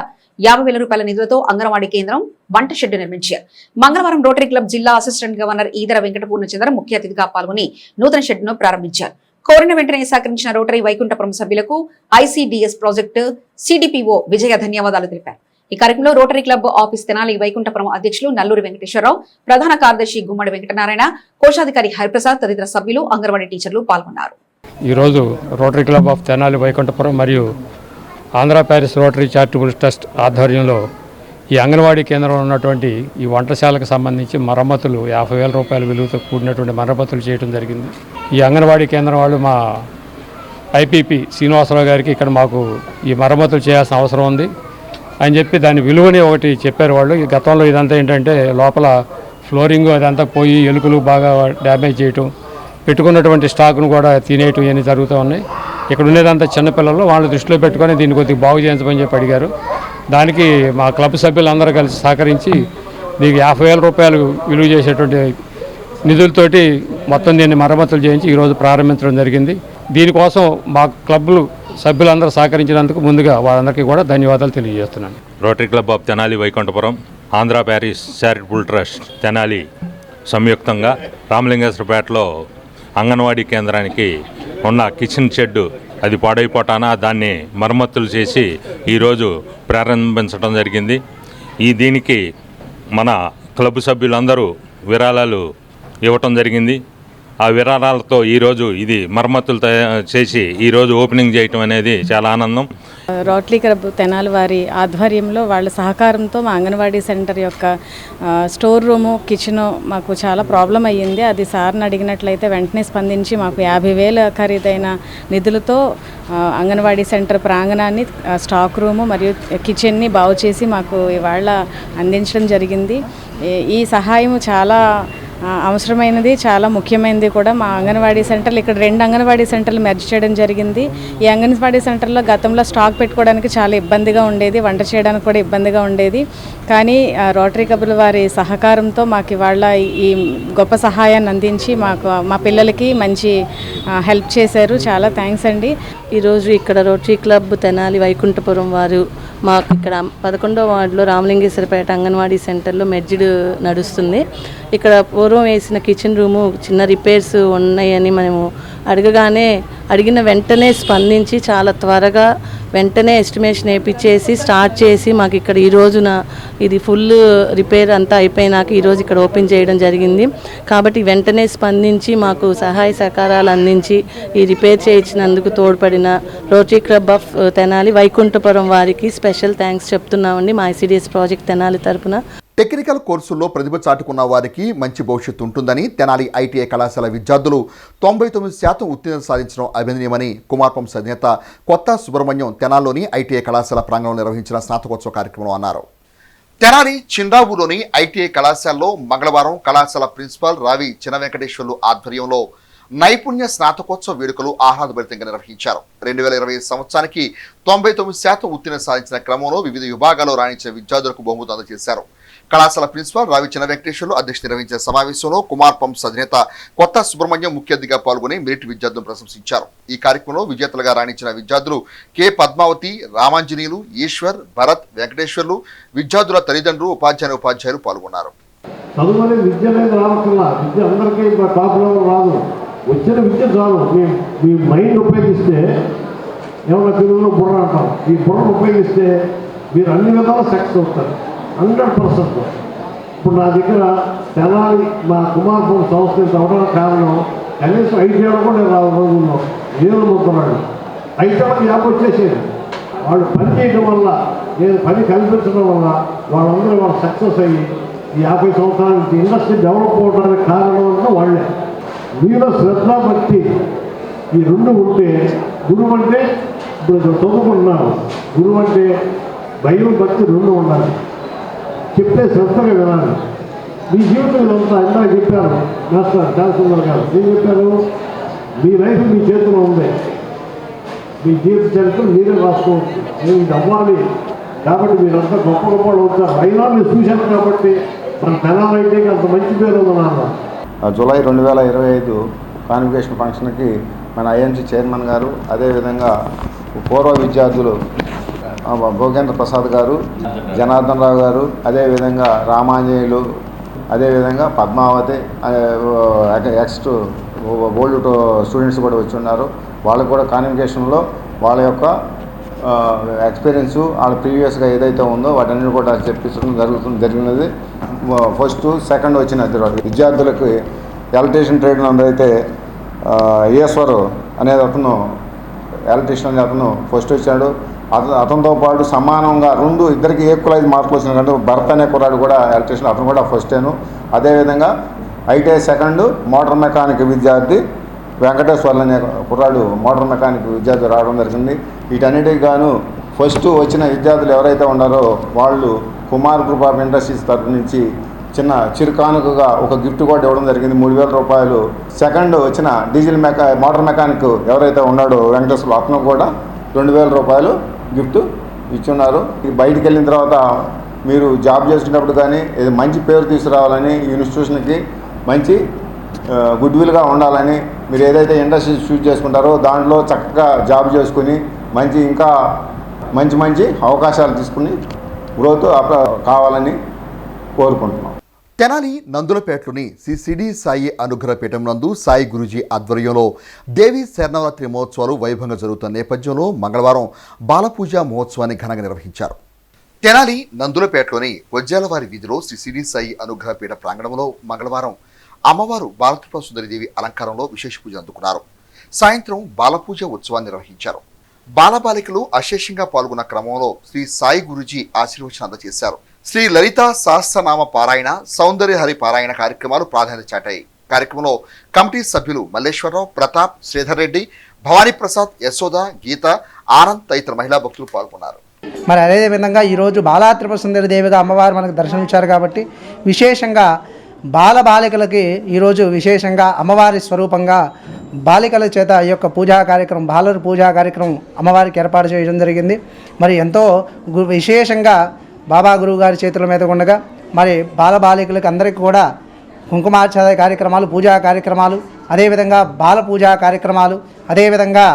[SPEAKER 1] 50,000 రూపాయల నిధులతో అంగన్వాడీ కేంద్రం వంట షెడ్ నిర్మించారు. మంగళవారం రోటరీ క్లబ్ జిల్లా అసిస్టెంట్ గవర్నర్ ఈదర వెంకట పూర్ణచంద్ర ముఖ్య అతిథిగా పాల్గొని నూతన షెడ్ను ప్రారంభించారు. కోరిన వెంటనే సహకరించిన రోటరీ వైకుంఠపురం సభ్యులకు ఐసీడీఎస్ ప్రాజెక్టు సిడిపిఓ విజయ ధన్యవాదాలు తెలిపారు. ఈ కార్యక్రమంలో rotary club office Tenali Vaikunthapuram అధ్యక్షులు నల్లూరి వెంకటేశ్వరరావు, ప్రధాన కార్యదర్శి గుమ్మడి వెంకటనారాయణ, కోశాధికారి హరిప్రసాద్ తదితర సభ్యులు, అంగన్వాడీ టీచర్లు పాల్గొన్నారు.
[SPEAKER 11] ఈరోజు Rotary Club of Tenali Vaikunthapuram మరియు Andhra Paris Rotary Charitable Trust ఆధ్వర్యంలో ఈ అంగన్వాడీ కేంద్రంలో ఉన్నటువంటి ఈ వంటశాలకు సంబంధించి మరమ్మతులు 50,000 రూపాయల విలువతో కూడినటువంటి మరమ్మతులు చేయడం జరిగింది. ఈ అంగన్వాడీ కేంద్రం వాళ్ళు మా ఐపీపీ శ్రీనివాసరావు గారికి ఇక్కడ మాకు ఈ మరమ్మతులు చేయాల్సిన అవసరం ఉంది అని చెప్పి దాని విలువని ఒకటి చెప్పారు వాళ్ళు. ఈ గతంలో ఇదంతా ఏంటంటే లోపల ఫ్లోరింగ్ అదంతా పోయి ఎలుకలు బాగా డ్యామేజ్ చేయటం, పెట్టుకున్నటువంటి స్టాక్ను కూడా తినేయటం ఇవన్నీ జరుగుతూ ఉన్నాయి. ఇక్కడ ఉండేదంతా చిన్నపిల్లలు, వాళ్ళు దృష్టిలో పెట్టుకొని దీన్ని కొద్దిగా బాగు చేయించమని చెప్పి అడిగారు. దానికి మా క్లబ్ సభ్యులందరూ కలిసి సహకరించి దీనికి 50,000 రూపాయలు విలువ చేసేటువంటి నిధులతోటి మొత్తం దీన్ని మరమ్మతులు చేయించి ఈరోజు ప్రారంభించడం జరిగింది. దీనికోసం మా క్లబ్లు సభ్యులందరూ సహకరించినందుకు ముందుగా వారందరికీ కూడా ధన్యవాదాలు తెలియజేస్తున్నాను.
[SPEAKER 2] Rotary Club of Tenali Vaikunthapuram, Andhra Paris charitable trust Tenali సంయుక్తంగా రామలింగేశ్వరపేటలో అంగన్వాడీ కేంద్రానికి ఉన్న కిచెన్ షెడ్ అది పాడైపోటానా దాన్ని మరమ్మతులు చేసి ఈరోజు ప్రారంభించడం జరిగింది. దీనికి మన క్లబ్ సభ్యులందరూ విరాళాలు ఇవ్వటం జరిగింది. ఆ విరాళాలతో ఈరోజు ఇది మరమ్మతులు చేసి ఈరోజు ఓపెనింగ్ చేయటం అనేది చాలా ఆనందం.
[SPEAKER 5] రోటరీ క్లబ్ తెనాలి వారి ఆధ్వర్యంలో వాళ్ళ సహకారంతో మా అంగన్వాడీ సెంటర్ యొక్క స్టోర్ రూము, కిచెను మాకు చాలా ప్రాబ్లం అయ్యింది. అది సార్ని అడిగినట్లయితే వెంటనే స్పందించి మాకు 50,000 ఖరీదైన నిధులతో అంగన్వాడీ సెంటర్ ప్రాంగణాన్ని, స్టాక్ రూము మరియు కిచెన్ని బాగు చేసి మాకు ఇవాళ అందించడం జరిగింది. ఈ సహాయం చాలా అవసరమైనది, చాలా ముఖ్యమైనది కూడా. మా అంగన్వాడీ సెంటర్లు ఇక్కడ 2 అంగన్వాడీ సెంటర్లు మెర్జ్ చేయడం జరిగింది. ఈ అంగన్వాడీ సెంటర్లో గతంలో స్టాక్ పెట్టుకోవడానికి చాలా ఇబ్బందిగా ఉండేది, వంట చేయడానికి కూడా ఇబ్బందిగా ఉండేది. కానీ రోటరీ క్లబ్ వారి సహకారంతో మాకు ఇవాళ ఈ గొప్ప సహాయాన్ని అందించి మా పిల్లలకి మంచి హెల్ప్ చేశారు. చాలా థ్యాంక్స్ అండి.
[SPEAKER 7] ఈరోజు ఇక్కడ రోటరీ క్లబ్ తెనాలి వైకుంఠపురం వారు మాకు ఇక్కడ 11వ వార్డులో రామలింగేశ్వరపేట అంగన్వాడీ సెంటర్లో మెర్జిడ్ నడుస్తుంది. ఇక్కడ పూర్వం వేసిన కిచెన్ రూము చిన్న రిపేర్స్ ఉన్నాయని మేము అడిగిన వెంటనే స్పందించి చాలా త్వరగా వెంటనే ఎస్టిమేషన్ వేయించేసి స్టార్ట్ చేసి మాకు ఇక్కడ ఈ రోజున ఇది ఫుల్ రిపేర్ అంతా అయిపోయినాక ఈరోజు ఇక్కడ ఓపెన్ చేయడం జరిగింది. కాబట్టి వెంటనే స్పందించి మాకు సహాయ సహకారాలు అందించి ఈ రిపేర్ చేయించినందుకు తోడ్పడిన Rotary Club of Tenali Vaikunthapuram వారికి స్పెషల్ థ్యాంక్స్ చెప్తున్నామండి మా ఐసీడీఎస్ ప్రాజెక్ట్ తెనాలి తరపున.
[SPEAKER 15] టెక్నికల్ కోర్సుల్లో ప్రతిభ చాటుకున్న వారికి మంచి భవిష్యత్తు ఉంటుందని తెనాలి ఐటీఐ కళాశాల విద్యార్థులు 99% ఉత్తీర్ణత సాధించడం అభినందనీయమని కుమార్పంశ అధినేత కొత్త సుబ్రహ్మణ్యం తెనాలిలోని ఐటీఐ కళాశాల ప్రాంగణంలో నిర్వహించిన స్నాతకోత్సవ కార్యక్రమంలో అన్నారు. తెనాలి చిండావులోని ఐటీఐ కళాశాలలో మంగళవారం కళాశాల ప్రిన్సిపాల్ రావి చిన్న వెంకటేశ్వర్లు ఆధ్వర్యంలో నైపుణ్య స్నాతకోత్సవ వేడుకలు ఆహ్లాదభరితంగా నిర్వహించారు. 2020 సంవత్సరానికి 99% ఉత్తీర్ణత సాధించిన క్రమంలో వివిధ విభాగాల్లో రాణించిన విద్యార్థులకు బహుమతులు అందజేశారు. కళాశాల ప్రిన్సిపాల్ రావి చిన్న వెంకటేశ్వర్లు అధ్యక్షత నిర్వహించిన సమావేశంలో కుమార్ పంప్స్ అధినేత కొత్త సుబ్రహ్మణ్యం ముఖ్య అతిథిగా పాల్గొని మెరిట్ విద్యార్థులను ప్రశంసించారు. ఈ కార్యక్రమంలో విజేతలుగా రాణించిన విద్యార్థులు కె పద్మావతి, రామాంజనీయులు, ఈశ్వర్, భరత్, వెంకటేశ్వర్లు, విద్యార్థుల తల్లిదండ్రులు, ఉపాధ్యాయులు పాల్గొన్నారు.
[SPEAKER 24] చదువునే విద్య అనేది రావట్లా, విద్య అందరికీ టాప్ లెవెల్ రాదు. వచ్చిన విద్య చాలు. మీ మైండ్ ఉపయోగిస్తే ఏమన్నా తెలుగులో బుర్ర అంటాం, ఈ బుర్రను ఉపయోగిస్తే మీరు అన్ని విధాలు సక్సెస్ అవుతారు 100%. ఇప్పుడు నా దగ్గర తెనాలి మా కుమార్పూర్ సంస్థ అవడానికి కారణం కనీసం 5 ఏళ్ళు కూడా నేను రోజుల్లో ఏళ్ళు మొత్తున్నాడు 5 ఏళ్ళకి యాప్ వచ్చేసేది. వాళ్ళు పని చేయడం వల్ల, నేను పని కల్పించడం వల్ల వాళ్ళందరూ వాళ్ళు సక్సెస్ అయ్యి ఈ 50 సంవత్సరాల నుంచి ఇండస్ట్రీ డెవలప్ అవడానికి కారణం అంతా వాళ్ళే. మీలో శ్రద్ధ, భక్తి ఈ 2 ఉంటే, గురువు అంటే ఇప్పుడు చదువుకుంటున్నారు, గురువు అంటే భయం, భక్తి 2 ఉండాలి. చెప్తే శ్రద్ధగా వినాలి. మీ జీవితం ఇదంతా ఇందాక చెప్పారు మాస్టర్ ఛాన్సలర్ గారు, ఏం చెప్పారు? మీ లైఫ్ మీ చేతిలో ఉంది, మీ జీవిత చరిత్ర మీరే రాసుకోవచ్చు. నేను ఇది అవ్వాలి కాబట్టి మీరంతా గొప్ప గొప్పలు అవుతారు. అయినా మీరు చూశారు కాబట్టి మన తెనాలైతే అంత మంచి పేరు ఉందన్నారు.
[SPEAKER 16] జూలై 2025 కాన్వికేషన్ ఫంక్షన్కి మన ఐఎంసీ చైర్మన్ గారు, అదేవిధంగా పూర్వ విద్యార్థులు భోగేంద్ర ప్రసాద్ గారు, జనార్దన్ రావు గారు, అదేవిధంగా రామాంజనేయులు, అదేవిధంగా పద్మావతి, నెక్స్ట్ ఓల్డ్ స్టూడెంట్స్ కూడా వచ్చి ఉన్నారు. వాళ్ళకు కూడా కాన్వకేషన్లో వాళ్ళ యొక్క ఎక్స్పీరియన్సు, వాళ్ళ ప్రీవియస్గా ఏదైతే ఉందో వాటన్నిటి కూడా చెప్పించడం జరిగినది. ఫస్ట్ సెకండ్ వచ్చిన విద్యార్థులకి ఎలక్ట్రీషియన్ ట్రేడ్ అయితే ఈశ్వర్ అనేది అతను ఎలక్ట్రీషియన్ అనే అతను ఫస్ట్ వచ్చాడు. అతనితో పాటు సమానంగా ఇద్దరికి ఈక్వలైజ్ మార్కులు వచ్చిన కంటే భరత్ అనే కుర్రాడు కూడా ఎలక్ట్రీషియన్, అతను కూడా ఫస్టేను. అదేవిధంగా ఐటీఐ సెకండ్ మోటార్ మెకానిక్ విద్యార్థి వెంకటేశ్వర్లు అనే కుర్రాడు మోటార్ మెకానిక్ విద్యార్థి రావడం జరిగింది. వీటన్నిటికి గాను ఫస్ట్ వచ్చిన విద్యార్థులు ఎవరైతే ఉన్నారో వాళ్ళు కుమార్ గ్రూప్ ఆఫ్ ఇండస్ట్రీస్ తరఫు నుంచి చిన్న చిరుకానుకగా ఒక గిఫ్ట్ కూడా ఇవ్వడం జరిగింది, 3,000 రూపాయలు. సెకండ్ వచ్చిన మోటార్ మెకానిక్ ఎవరైతే ఉన్నాడో వెంకటేశ్వర్లు, అతను కూడా 2,000 రూపాయలు గిఫ్ట్ ఇచ్చున్నారు. బయటికి వెళ్ళిన తర్వాత మీరు జాబ్ చేసుకున్నప్పుడు కానీ మంచి పేరు తీసుకురావాలని, ఇన్స్టిట్యూషన్కి మంచి గుడ్విల్గా ఉండాలని, మీరు ఏదైతే ఇండస్ట్రీ చూస్ చేసుకుంటారో దాంట్లో చక్కగా జాబ్ చేసుకుని ఇంకా మంచి అవకాశాలు తీసుకుని గ్రోత్ కావాలని కోరుకుంటున్నాం.
[SPEAKER 15] తెనాలి నందులపేటలోని శ్రీ సిడి సాయి అనుగ్రహ పీఠం నందు సాయి గురూజీ ఆధ్వర్యంలో దేవీ శరణవరాత్రి మహోత్సవాలు వైభవంగా జరుగుతున్న నేపథ్యంలో మంగళవారం బాలపూజ మహోత్సవాన్ని ఘనంగా నిర్వహించారు. తెనాలి నందులపేటలోని వజ్జాలవారి వీధిలో శ్రీ సిడి సాయి అనుగ్రహ పీఠ ప్రాంగణంలో మంగళవారం అమ్మవారు బాలత్రిపుర సుందరీదేవి అలంకారంలో విశేష పూజ అందుకున్నారు. సాయంత్రం బాలపూజ ఉత్సవాన్ని నిర్వహించారు. బాలబాలికలు అశేషంగా పాల్గొన్న క్రమంలో శ్రీ సాయి గురూజీ ఆశీర్వచనం అందజేశారు. శ్రీ లలిత సహస్రనామ పారాయణ, సౌందర్యహరి పారాయణ కార్యక్రమాలు ప్రాధాన్యత చాటాయి. కార్యక్రమంలో కమిటీ సభ్యులు మల్లేశ్వరరావు, ప్రతాప్, శ్రీధర్ రెడ్డి, భవానీ ప్రసాద్, యశోద, గీత, ఆనంద్ తదితర మహిళా భక్తులు పాల్గొన్నారు.
[SPEAKER 4] మరి అదేవిధంగా ఈరోజు బాలాత్రిపుర సుందరి దేవిగా అమ్మవారు మనకు దర్శనమిచ్చారు కాబట్టి విశేషంగా బాలబాలికలకి ఈరోజు విశేషంగా అమ్మవారి స్వరూపంగా బాలికల చేత ఈ యొక్క పూజా కార్యక్రమం, బాలర పూజా కార్యక్రమం అమ్మవారికి ఏర్పాటు చేయడం జరిగింది. మరి ఎంతో విశేషంగా బాబా గురువు గారి చేతుల మీద ఉండగా మరి బాలబాలికలకు అందరికీ కూడా కుంకుమార్చన కార్యక్రమాలు, పూజా కార్యక్రమాలు, అదేవిధంగా బాల పూజా కార్యక్రమాలు, అదేవిధంగా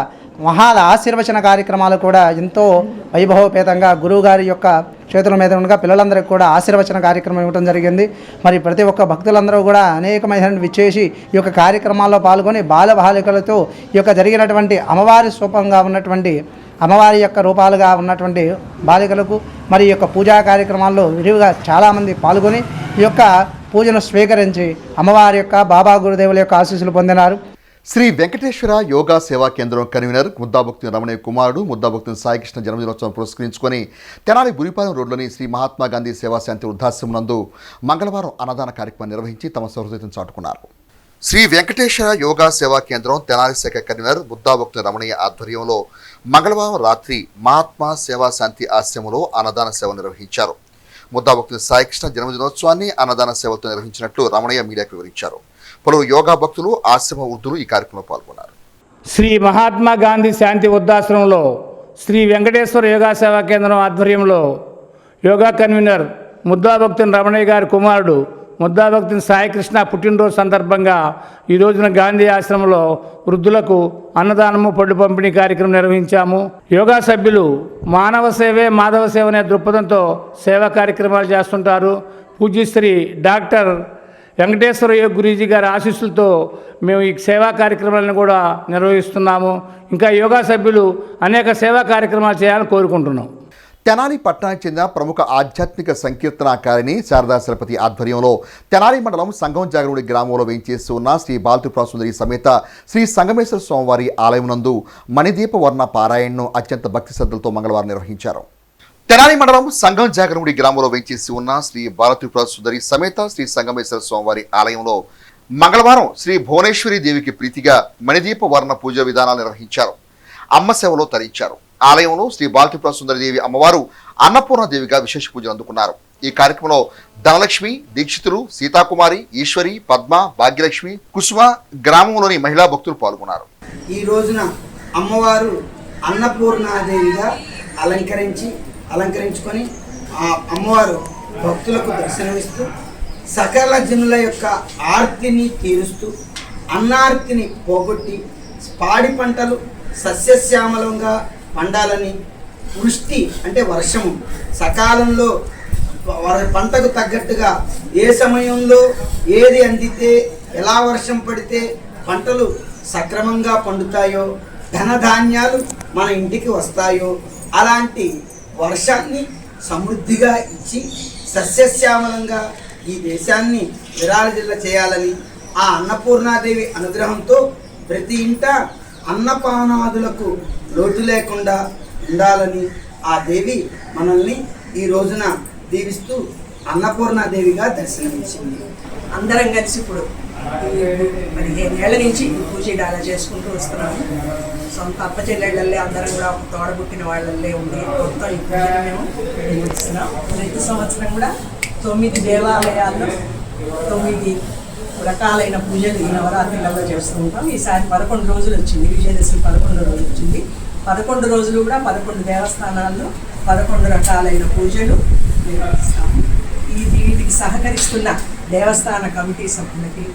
[SPEAKER 4] మహాల ఆశీర్వచన కార్యక్రమాలు కూడా ఎంతో వైభవపేతంగా గురువుగారి యొక్క చేతుల మీద ఉండగా పిల్లలందరికీ కూడా ఆశీర్వచన కార్యక్రమం ఇవ్వడం జరిగింది. మరి ప్రతి ఒక్క భక్తులందరూ కూడా అనేకమైన విచ్చేసి ఈ యొక్క కార్యక్రమాల్లో పాల్గొని బాలబాలికలతో ఈ యొక్క జరిగినటువంటి అమ్మవారి స్వరూపంగా ఉన్నటువంటి అమ్మవారి యొక్క రూపాలుగా ఉన్నటువంటి బాలికలకు మరి ఈ యొక్క పూజా కార్యక్రమాల్లో విరివిగా చాలామంది పాల్గొని ఈ యొక్క పూజను స్వీకరించి అమ్మవారి యొక్క బాబా గురుదేవుల యొక్క ఆశీస్సులు పొందినారు.
[SPEAKER 15] శ్రీ వెంకటేశ్వర యోగా సేవా కేంద్రం కన్వీనర్ ముద్దాభక్తి రమణయ్య కుమారుడు ముద్దాభక్తి సాయికృష్ణ జన్మదినోత్సవం పురస్కరించుకొని తెనాలి బురిపాలెం రోడ్లోని శ్రీ మహాత్మా గాంధీ సేవాశాంతి వృద్ధాశ్రమం నందు మంగళవారం అన్నదాన కార్యక్రమం నిర్వహించి తమ సహృదయతను చాటుకున్నారు. శ్రీ వెంకటేశ్వర యోగా సేవా కేంద్రం తెనాలి శాఖ కన్వీనర్ ముద్దాభక్తి రమణయ్య ఆధ్వర్యంలో మంగళవారం రాత్రి మహాత్మా సేవాశాంతి ఆశ్రమంలో అన్నదాన సేవ నిర్వహించారు. ముద్దాభక్తి సాయికృష్ణ జన్మదినోత్సవాన్ని అన్నదాన సేవలతో నిర్వహించినట్లు రమణయ్య మీడియాకు వివరించారు. పలువురు యోగా భక్తులు, ఆశ్రమ వృద్ధులు ఈ కార్యక్రమంలో పాల్గొన్నారు.
[SPEAKER 21] శ్రీ మహాత్మా గాంధీ శాంతి వృద్ధాశ్రమంలో శ్రీ వెంకటేశ్వర యోగా సేవా కేంద్రం ఆధ్వర్యంలో యోగా కన్వీనర్ ముద్దాభక్తుని రమణయ్య గారి కుమారుడు ముద్దాభక్తుని సాయికృష్ణ పుట్టినరోజు సందర్భంగా ఈ రోజున గాంధీ ఆశ్రమంలో వృద్ధులకు అన్నదానము, పళ్ళు పంపిణీ కార్యక్రమం నిర్వహించాము. యోగా సభ్యులు మానవ సేవే మాధవ సేవ అనే దృక్పథంతో సేవా కార్యక్రమాలు చేస్తుంటారు. పూజ్యశ్రీ డాక్టర్ వెంకటేశ్వర యోగ గురూజీ గారి ఆశీస్సులతో మేము ఈ సేవా కార్యక్రమాలను కూడా నిర్వహిస్తున్నాము. ఇంకా యోగా సభ్యులు అనేక సేవా కార్యక్రమాలు చేయాలని కోరుకుంటున్నాం.
[SPEAKER 15] తెనాలి పట్టణానికి చెందిన ప్రముఖ ఆధ్యాత్మిక సంకీర్తనాకారిణి శారదా చలపతి ఆధ్వర్యంలో తెనాలి మండలం సంగం జాగరముడి గ్రామంలో వేయించేస్తూ ఉన్న శ్రీ బాలత్రిపుర సుందరి సమేత శ్రీ సంగమేశ్వర స్వామివారి ఆలయం నందు మణిదీప వర్ణ పారాయణను అత్యంత భక్తి శ్రద్ధలతో మంగళవారం నిర్వహించారు. తెనాలి మండలం సంగం జాగరముడి గ్రామంలో వేయించేసి ఉన్న శ్రీ బాలత్రిపుర సుందరి సమేత శ్రీ సంగమేశ్వర స్వామివారి ఆలయంలో మంగళవారం శ్రీ భువనేశ్వరి దేవికి ప్రీతిగా మణిదీప వర్ణ పూజ విధానాలు నిర్వహించారు. అమ్మ సేవలో తరించారు. ఆలయంలో శ్రీ బాలత్రిపుర సుందరిదేవి అమ్మవారు అన్నపూర్ణదేవిగా విశేష పూజలు అందుకున్నారు. ఈ కార్యక్రమంలో ధనలక్ష్మి, దీక్షితులు, సీతాకుమారి, ఈశ్వరి, పద్మ, భాగ్యలక్ష్మి, కుసుమ గ్రామంలోని మహిళా భక్తులు పాల్గొన్నారు.
[SPEAKER 8] ఈ రోజున అమ్మవారు అన్నపూర్ణాదేవిగా అలంకరించుకొని ఆ అమ్మవారు భక్తులకు దర్శనమిస్తూ సకల జనుల యొక్క ఆర్తిని తీరుస్తూ అన్నార్తిని పోగొట్టి పాడి పంటలు సస్యశ్యామలంగా పండాలని, వృష్టి అంటే వర్షము సకాలంలో పంటకు తగ్గట్టుగా ఏ సమయంలో ఏది అందితే ఎలా వర్షం పడితే పంటలు సక్రమంగా పండుతాయో, ధనధాన్యాలు మన ఇంటికి వస్తాయో అలాంటి వర్షాన్ని సమృద్ధిగా ఇచ్చి సస్యశ్యామలంగా ఈ దేశాన్ని విరాళజిల్ల చేయాలని, ఆ అన్నపూర్ణాదేవి అనుగ్రహంతో ప్రతి ఇంట అన్నపానాదులకు లోటు లేకుండా ఉండాలని ఆ దేవి మనల్ని ఈ రోజున దీవిస్తూ అన్నపూర్ణాదేవిగా దర్శనమిచ్చింది.
[SPEAKER 9] అందరం కలిసి ఇప్పుడు 15 ఏళ్ల నుంచి పూజ అలా చేసుకుంటూ వస్తున్నాము. సొంత అప్ప చెల్లెళ్ళల్లే అందరం కూడా తోడబుట్టిన వాళ్ళల్లే ఉండి మొత్తం ఈ పూజను మేము నిర్వహిస్తున్నాం. ప్రతి సంవత్సరం కూడా 9 దేవాలయాల్లో 9 రకాలైన పూజలు ఈ నవరాత్రులలో చేస్తూ ఉంటాం. ఈసారి 11 రోజులు వచ్చింది, విజయదశమి 11 రోజులు వచ్చింది. 11 రోజులు కూడా 11 దేవస్థానాల్లో 11 రకాలైన పూజలు నిర్వహిస్తాము. వీటికి సహకరిస్తున్న దేవస్థాన కమిటీ సభ్యులకి,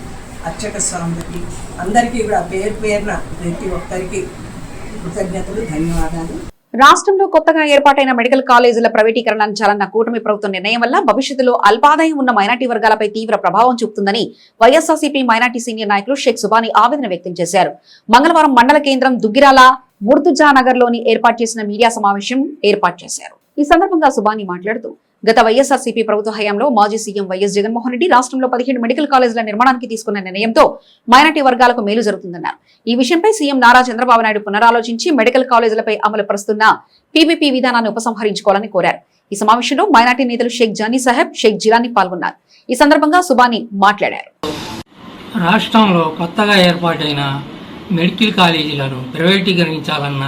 [SPEAKER 9] అర్చక స్వాములకి అందరికీ కూడా పేరు పేరున ప్రతి ఒక్కరికి కృతజ్ఞతలు, ధన్యవాదాలు.
[SPEAKER 1] రాష్ట్రంలో కొత్తగా ఏర్పాటైన మెడికల్ కాలేజీల ప్రైవేటీకరణ అంచాలన్న కూటమి ప్రభుత్వం నిర్ణయం వల్ల భవిష్యత్తులో అల్పాదాయం ఉన్న మైనార్టీ వర్గాలపై తీవ్ర ప్రభావం చూపుతుందని వైఎస్ఆర్సీపీ మైనార్టీ సీనియర్ నాయకులు షేక్ సుబానీ ఆవేదన వ్యక్తం చేశారు. మంగళవారం మండల కేంద్రం దుగ్గిరాల ముర్తుజానగర్ లోని ఏర్పాటు చేసిన మీడియా సమావేశం ఏర్పాటు చేశారు. ఈ సందర్భంగా సుబానీ మాట్లాడుతూ, గత వైఎస్ఆర్సీపీ ప్రభుత్వ హయాంలో మాజీ సీఎం వైఎస్ జగన్మోహన్ రెడ్డి రాష్ట్రంలో 17 మెడికల్ కాలేజీల నిర్మాణానికి తీసుకున్న నిర్ణయంతో మైనార్టీ వర్గాలకు మేలు జరుగుతుందన్నారు. ఈ విషయంపై సీఎం నారా చంద్రబాబు నాయుడు పునరాలోచించి మెడికల్ కాలేజీలపై అమలు పరుస్తున్న పీపీపీ విధానాన్ని ఉపసంహరించుకోవాలని కోరారు. ఈ సమావేశంలో మైనార్టీ నేతలు షేక్ జానీ సాహెబ్, షేక్ జిలానీ పాల్గొన్నారు. ఈ సందర్భంగా సుబానీ మాట్లాడారు.
[SPEAKER 10] రాష్ట్రంలో కొత్తగా ఏర్పాటైన మెడికల్ కాలేజీలను ప్రైవేటీకరించాలన్న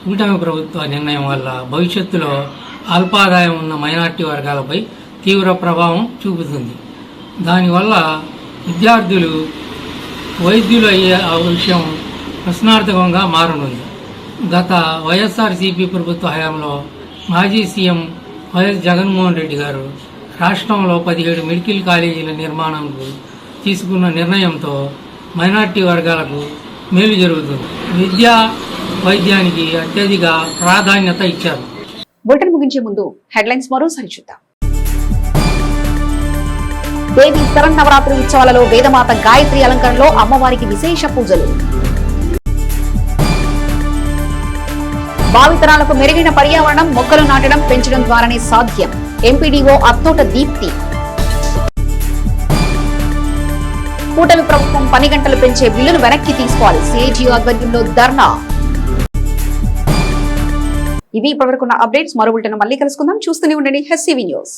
[SPEAKER 10] కూటమి ప్రభుత్వ నిర్ణయం వల్ల భవిష్యత్తులో అల్పాదాయం ఉన్న మైనార్టీ వర్గాలపై తీవ్ర ప్రభావం చూపుతుంది. దానివల్ల విద్యార్థులు వైద్యులు అయ్యే విషయం ప్రశ్నార్థకంగా మారనుంది. గత వైఎస్ఆర్సీపీ ప్రభుత్వ హయాంలో మాజీ సీఎం వైఎస్ జగన్మోహన్ రెడ్డి గారు రాష్ట్రంలో 17 మెడికల్ కాలేజీల నిర్మాణంకు తీసుకున్న నిర్ణయంతో మైనార్టీ వర్గాలకు మేలు జరుగుతుంది. విద్యా వైద్యానికి అత్యధిక ప్రాధాన్యత ఇచ్చారు.
[SPEAKER 1] బులెటిన్ ముగించే ముందు హెడ్లైన్స్ మరోసారి చూద్దాం. దేవి శరన్నవరాత్రి ఉత్సవాలలో వేదమాత గాయత్రి అలంకరణలో అమ్మవారికి విశేష పూజలు. భావితరాలకు మెరుగైన పర్యావరణం, మొక్కలు నాటడం, పెంచడం ద్వారానే సాధ్యం. ఎంపీడీఓ అత్తోట దీప్తి. కూటమి ప్రభుత్వం పని గంటలు పెంచే బిల్లును వెనక్కి తీసుకోవాలి. సిఐటి ఆధ్వర్యంలో ధర్నా. ఇవి ఇప్పటివరకున్న అప్డేట్స్. మరో బులెటిన్ మళ్ళీ కలుసుకుందాం. చూస్తూనే ఉండండి హెచ్సివి న్యూస్.